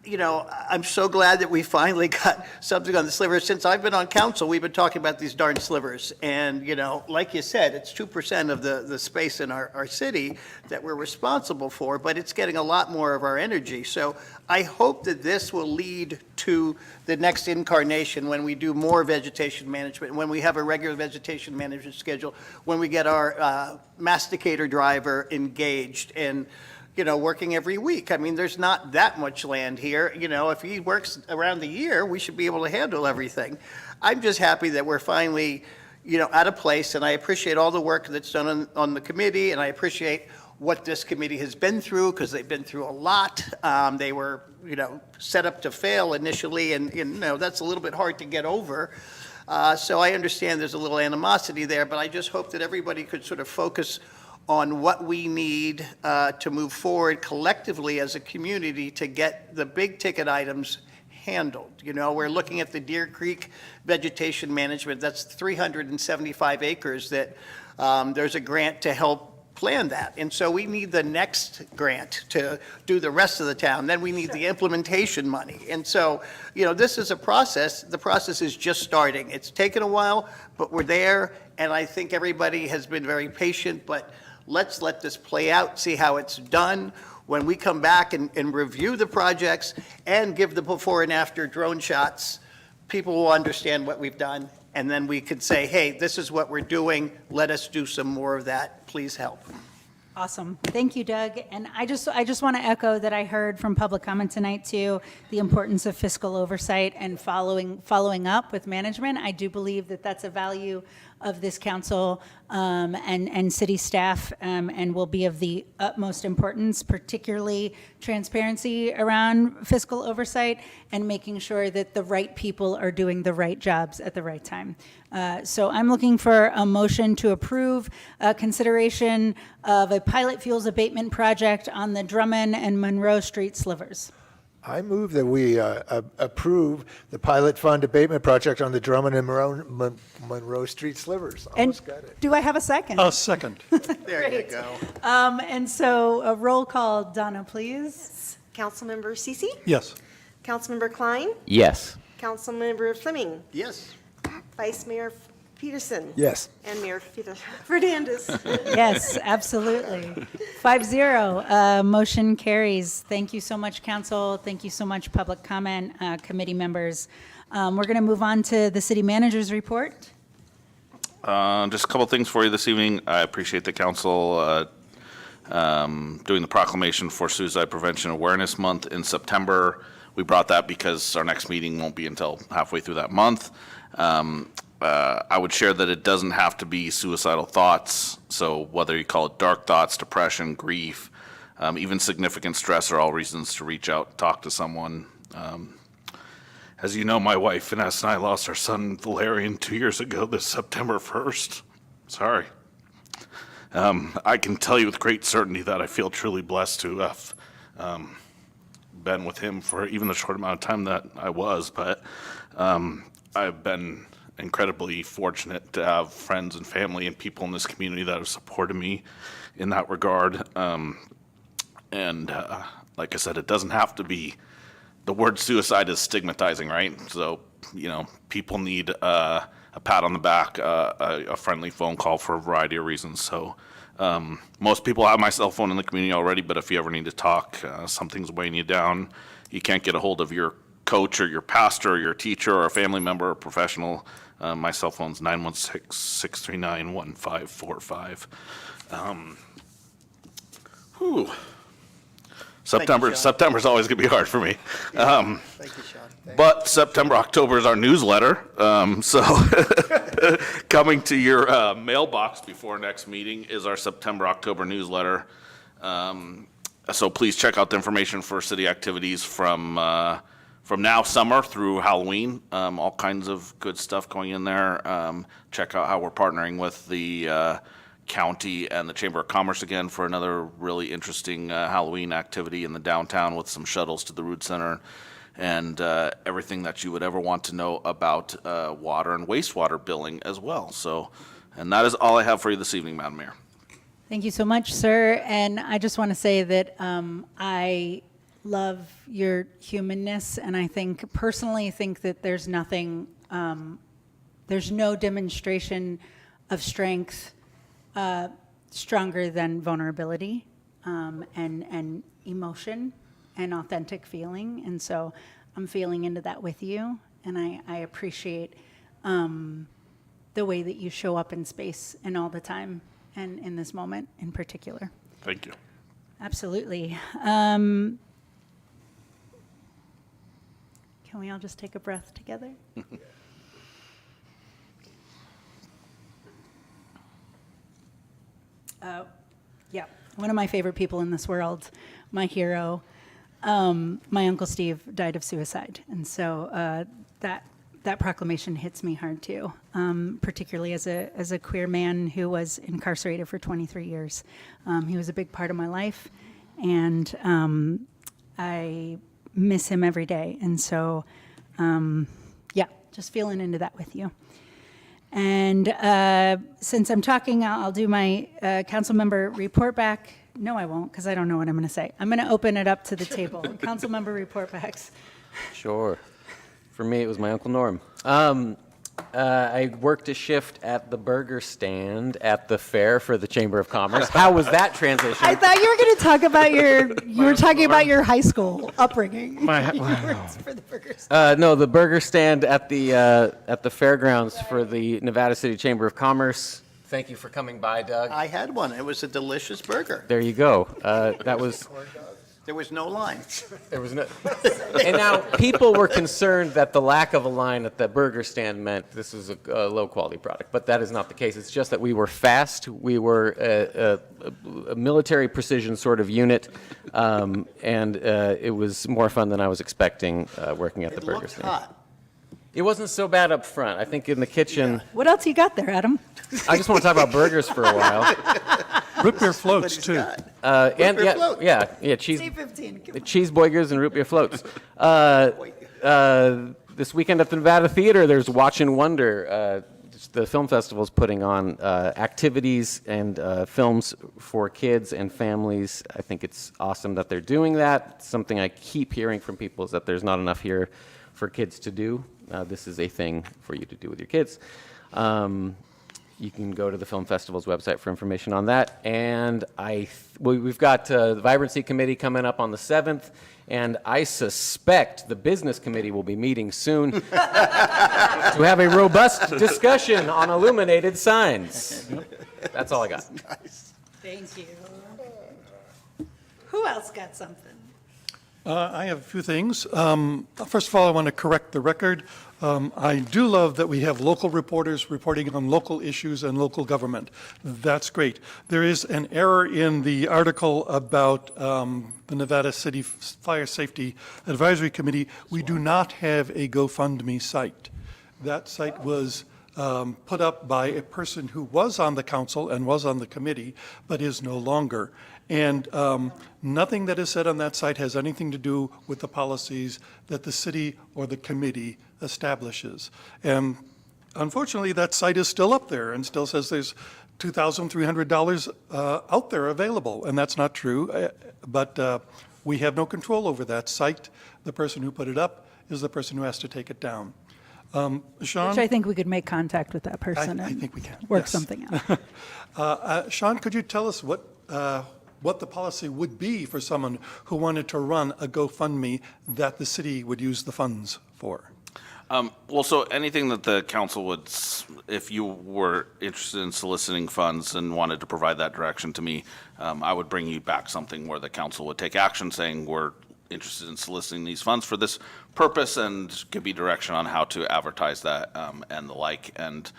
I'm so glad that we finally got something on the slivers. Since I've been on council, we've been talking about these darn slivers. And, like you said, it's 2% of the space in our city that we're responsible for, but it's getting a lot more of our energy. So I hope that this will lead to the next incarnation when we do more vegetation management, when we have a regular vegetation management schedule, when we get our masticator driver engaged and working every week. I mean, there's not that much land here. If he works around the year, we should be able to handle everything. I'm just happy that we're finally, at a place, and I appreciate all the work that's done on the committee, and I appreciate what this committee has been through, because they've been through a lot. They were, set up to fail initially, and, that's a little bit hard to get over. So I understand there's a little animosity there, but I just hope that everybody could sort of focus on what we need to move forward collectively as a community to get the big ticket items handled. We're looking at the Deer Creek vegetation management. That's 375 acres that there's a grant to help plan that. And so we need the next grant to do the rest of the town. Then we need the implementation money. And so, this is a process. The process is just starting. It's taken a while, but we're there. And I think everybody has been very patient, but let's let this play out, see how it's done. When we come back and review the projects and give the before and after drone shots, people will understand what we've done. And then we could say, hey, this is what we're doing. Let us do some more of that. Please help. Awesome. Thank you, Doug. And I just want to echo that I heard from public comment tonight too, the importance of fiscal oversight and following up with management. I do believe that that's a value of this council and city staff, and will be of the utmost importance, particularly transparency around fiscal oversight and making sure that the right people are doing the right jobs at the right time. So I'm looking for a motion to approve consideration of a pilot fuels abatement project on the Drummond and Monroe Street slivers. I move that we approve the pilot fund abatement project on the Drummond and Monroe Street slivers. Almost got it. Do I have a second? A second. There you go. And so a roll call, Donna, please. Councilmember Cece? Yes. Councilmember Klein? Yes. Councilmember Fleming? Yes. Vice Mayor Peterson? Yes. And Mayor Fernandez? Yes, absolutely. 5-0, motion carries. Thank you so much, council. Thank you so much, public comment, committee members. We're going to move on to the city manager's report. Just a couple things for you this evening. I appreciate the council doing the proclamation for Suicide Prevention Awareness Month in September. We brought that because our next meeting won't be until halfway through that month. I would share that it doesn't have to be suicidal thoughts. So whether you call it dark thoughts, depression, grief, even significant stress are all reasons to reach out, talk to someone. As you know, my wife Vanessa and I lost our son Valerian 2 years ago this September 1st. Sorry. I can tell you with great certainty that I feel truly blessed to have been with him for even the short amount of time that I was, but I've been incredibly fortunate to have friends and family and people in this community that have supported me in that regard. And like I said, it doesn't have to be, the word suicide is stigmatizing, right? So, you know, people need a pat on the back, a friendly phone call for a variety of reasons. So most people have my cell phone in the community already, but if you ever need to talk, something's weighing you down, you can't get a hold of your coach or your pastor or your teacher or a family member or professional, my cell phone's 916-639-1545. Whew. September's always going to be hard for me. Thank you, Sean. But September, October is our newsletter. So coming to your mailbox before next meeting is our September, October newsletter. So please check out the information for city activities from now summer through Halloween. All kinds of good stuff going in there. Check out how we're partnering with the county and the Chamber of Commerce again for another really interesting Halloween activity in the downtown with some shuttles to the Rood Center and everything that you would ever want to know about water and wastewater billing as well. So, and that is all I have for you this evening, Madam Mayor. Thank you so much, sir. And I just want to say that I love your humanness, and I personally think that there's nothing, there's no demonstration of strength stronger than vulnerability and emotion and authentic feeling. And so I'm feeling into that with you, and I appreciate the way that you show up in space and all the time, and in this moment in particular. Thank you. Absolutely. Can we all just take a breath together? Yeah, one of my favorite people in this world, my hero, my Uncle Steve died of suicide. And so that proclamation hits me hard too, particularly as a queer man who was incarcerated for 23 years. He was a big part of my life, and I miss him every day. And so, yeah, just feeling into that with you. And since I'm talking, I'll do my council member report back. No, I won't, because I don't know what I'm going to say. I'm going to open it up to the table. Council member report backs. Sure. For me, it was my Uncle Norm. I worked a shift at the burger stand at the fair for the Chamber of Commerce. How was that transition? I thought you were going to talk about your high school upbringing. For the burgers. No, the burger stand at the fairgrounds for the Nevada City Chamber of Commerce. Thank you for coming by, Doug. I had one. It was a delicious burger. There you go. That was. There was no line. There was no. And now people were concerned that the lack of a line at the burger stand meant this was a low quality product, but that is not the case. It's just that we were fast. We were a military precision sort of unit, and it was more fun than I was expecting working at the burger stand. Hot. It wasn't so bad up front. I think in the kitchen. What else you got there, Adam? I just want to talk about burgers for a while. Root beer floats, too. And beer floats. yeah, cheese. Cheese boigers and root beer floats. This weekend at the Nevada Theater, there's Watch and Wonder. The film festival is putting on activities and films for kids and families. I think it's awesome that they're doing that. Something I keep hearing from people is that there's not enough here for kids to do. This is a thing for you to do with your kids. You can go to the film festival's website for information on that. And we've got the Vibrancy Committee coming up on the 7th, and I suspect the Business Committee will be meeting soon to have a robust discussion on illuminated signs. That's all I got. Nice. Thank you. Who else got something? I have a few things. First of all, I want to correct the record. I do love that we have local reporters reporting on local issues and local government. That's great. There is an error in the article about the Nevada City Fire Safety Advisory Committee. We do not have a GoFundMe site. That site was put up by a person who was on the council and was on the committee, but is no longer. And nothing that is said on that site has anything to do with the policies that the city or the committee establishes. And unfortunately, that site is still up there and still says there's $2,300 out there available, and that's not true. But we have no control over that site. The person who put it up is the person who has to take it down. Sean? Which I think we could make contact with that person I and think we can. work Yes. something out. Sean, could you tell us what the policy would be for someone who wanted to run a GoFundMe that the city would use the funds for? Well, so anything that the council would, if you were interested in soliciting funds and wanted to provide that direction to me, I would bring you back something where the council would take action saying we're interested in soliciting these funds for this purpose and give you direction on how to advertise that and the like. And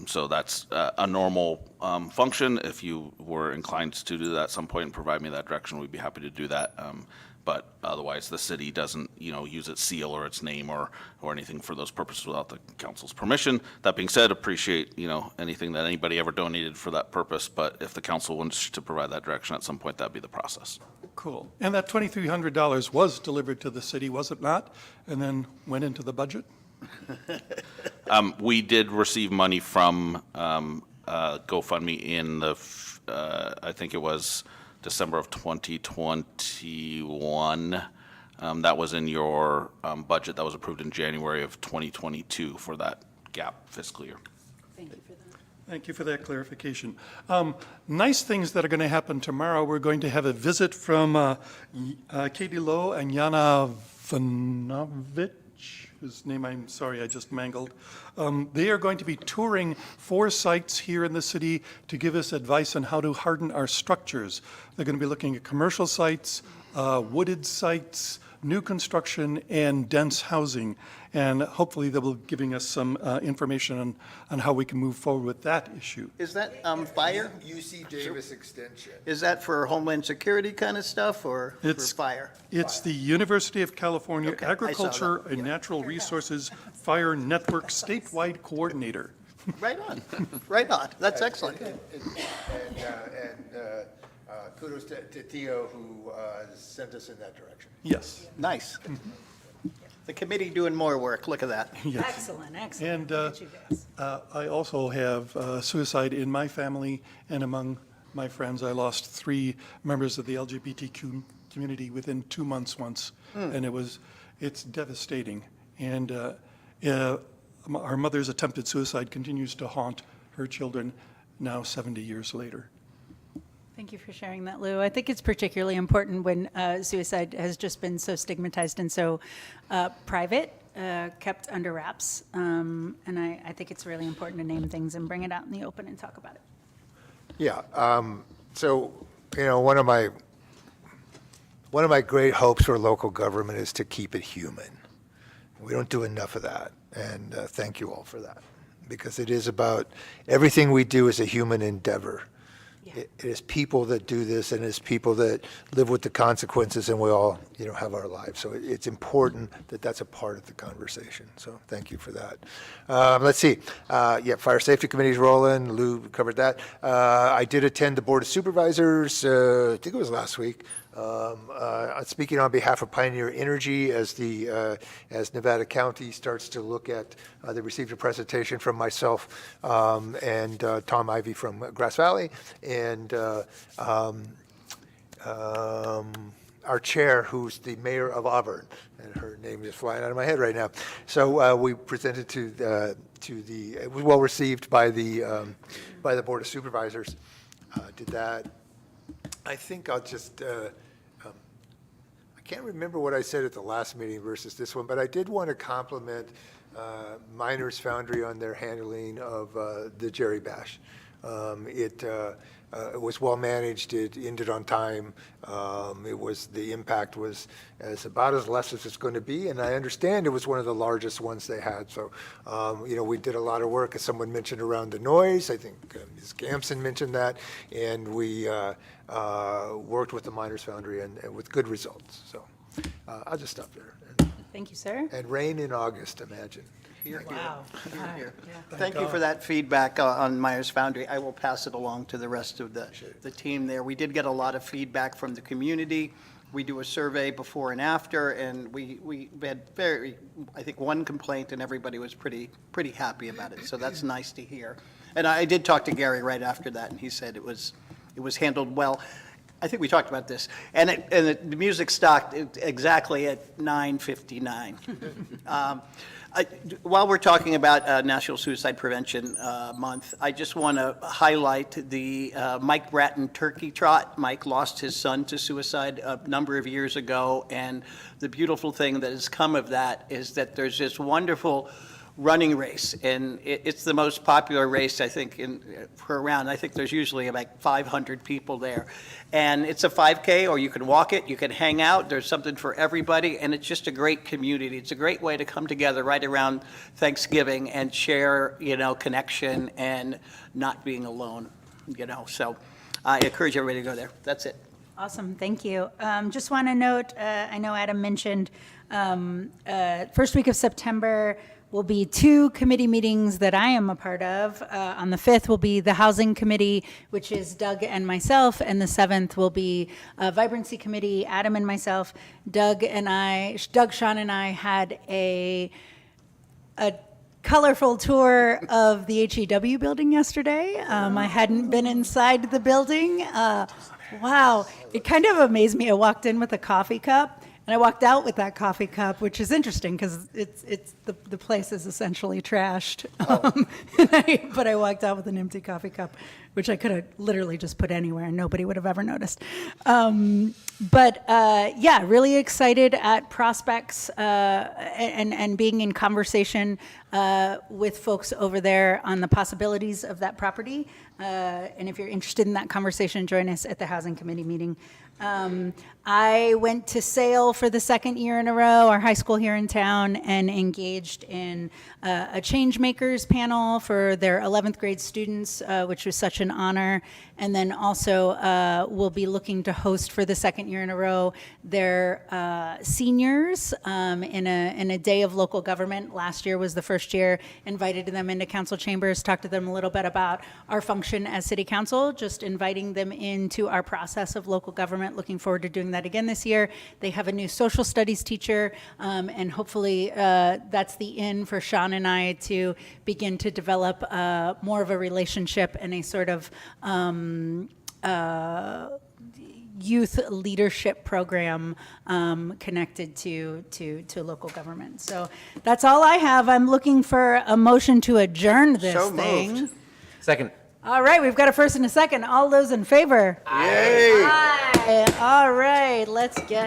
so that's a normal function. If you were inclined to do that at some point and provide me that direction, we'd be happy to do that. But otherwise, the city doesn't, use its seal or its name or anything for those purposes without the council's permission. That being said, appreciate, anything that anybody ever donated for that purpose. But if the council wants to provide that direction at some point, that'd be the process. Cool. And that $2,300 was delivered to the city, was it not? And then went into the budget? We did receive money from GoFundMe in I think it was December of 2021. That was in your budget that was approved in January of 2022 for that gap fiscal year. Thank you for that. Thank you for that clarification. Nice things that are going to happen tomorrow. We're going to have a visit from Katie Lowe and Jana Vanovich, whose name I'm sorry I just mangled. They are going to be touring 4 sites here in the city to give us advice on how to harden our structures. They're going to be looking at commercial sites, wooded sites, new construction, and dense housing. And hopefully they will be giving us some information on how we can move forward with that issue. Is that fire? UC Davis Extension. Is that for Homeland Security kind of stuff or for fire? It's the University of California Okay, I saw Agriculture that. and Natural Resources Fire Network Statewide Coordinator. Right on, right on. That's excellent. And kudos to Theo who sent us in that direction. Yes. Nice. The committee doing more work. Look at that. Yes. Excellent, excellent. And Look at you guys. I also have suicide in my family and among my friends. I lost 3 members of the LGBTQ community within 2 months once, and it's devastating. And our mother's attempted suicide continues to haunt her children now 70 years later. Thank you for sharing that, Lou. I think it's particularly important when suicide has just been so stigmatized and so private, kept under wraps. And I think it's really important to name things and bring it out in the open and talk about it. Yeah. So, one of my great hopes for local government is to keep it human. We don't do enough of that, and thank you all for that, because it is about everything we do is a human endeavor. It is people that do this, and it's people that live with the consequences, and we all, have our lives. So it's important that that's a part of the conversation. So thank you for that. Let's see. Fire Safety Committee's rolling. Lou covered that. I did attend the Board of Supervisors, I think it was last week. Speaking on behalf of Pioneer Energy as Nevada County starts to look at, they received a presentation from myself and Tom Ivey from Grass Valley, and our chair, who's the mayor of Auburn, and her name is flying out of my head right now. So we presented it was well received by the Board of Supervisors. Did that. I think I'll just, I can't remember what I said at the last meeting versus this one, but I did want to compliment Miners Foundry on their handling of the Jerry Bash. It was well managed. It ended on time. The impact was about as less as it's going to be, and I understand it was one of the largest ones they had. So, we did a lot of work, as someone mentioned, around the noise. I think Ms. Gamson mentioned that, and we worked with the Miners Foundry and with good results. So, I'll just stop there. Thank you, sir. And rain in August, imagine. Wow. Thank you for that feedback on Myers Foundry. I will pass it along to the rest of the team there. We did get a lot of feedback from the community. We do a survey before and after, and we had I think one complaint, and everybody was pretty happy about it. So that's nice to hear. And I did talk to Gary right after that, and he said it was handled well. I think we talked about this, and the music stopped exactly at 9:59. While we're talking about National Suicide Prevention Month, I just want to highlight the Mike Bratton Turkey Trot. Mike lost his son to suicide a number of years ago, and the beautiful thing that has come of that is that there's this wonderful running race, and it's the most popular race, I think, for around. I think there's usually like 500 people there, and it's a 5K, or you can walk it, you can hang out. There's something for everybody, and it's just a great community. It's a great way to come together right around Thanksgiving and share, connection and not being alone, So I encourage everybody to go there. That's it. Awesome, thank you. Just want to note, I know Adam mentioned first week of September will be 2 committee meetings that I am a part of. On the 5th will be the Housing Committee, which is Doug and myself, and the 7th will be Vibrancy Committee, Adam and myself. Doug, Sean, and I had a colorful tour of the HEW building yesterday. I hadn't been inside the building. Wow, it kind of amazed me. I walked in with a coffee cup, and I walked out with that coffee cup, which is interesting because the place is essentially trashed. But I walked out with an empty coffee cup, which I could have literally just put anywhere and nobody would have ever noticed. Really excited at prospects and being in conversation with folks over there on the possibilities of that property. And if you're interested in that conversation, join us at the Housing Committee meeting. I went to SAIL for the 2nd year in a row, our high school here in town, and engaged in a Change Makers panel for their 11th grade students, which was such an honor. And then also we'll be looking to host for the 2nd year in a row their seniors in a day of local government. Last year was the first year. Invited them into council chambers, talked to them a little bit about our function as city council, just inviting them into our process of local government. Looking forward to doing that again this year. They have a new social studies teacher, and hopefully that's the in for Sean and I to begin to develop more of a relationship and a sort of youth leadership program connected to local government. So that's all I have. I'm looking for a motion to adjourn this thing. Second. All right, we've got a first and a second. All those in favor? Yay! Aye. All right, let's get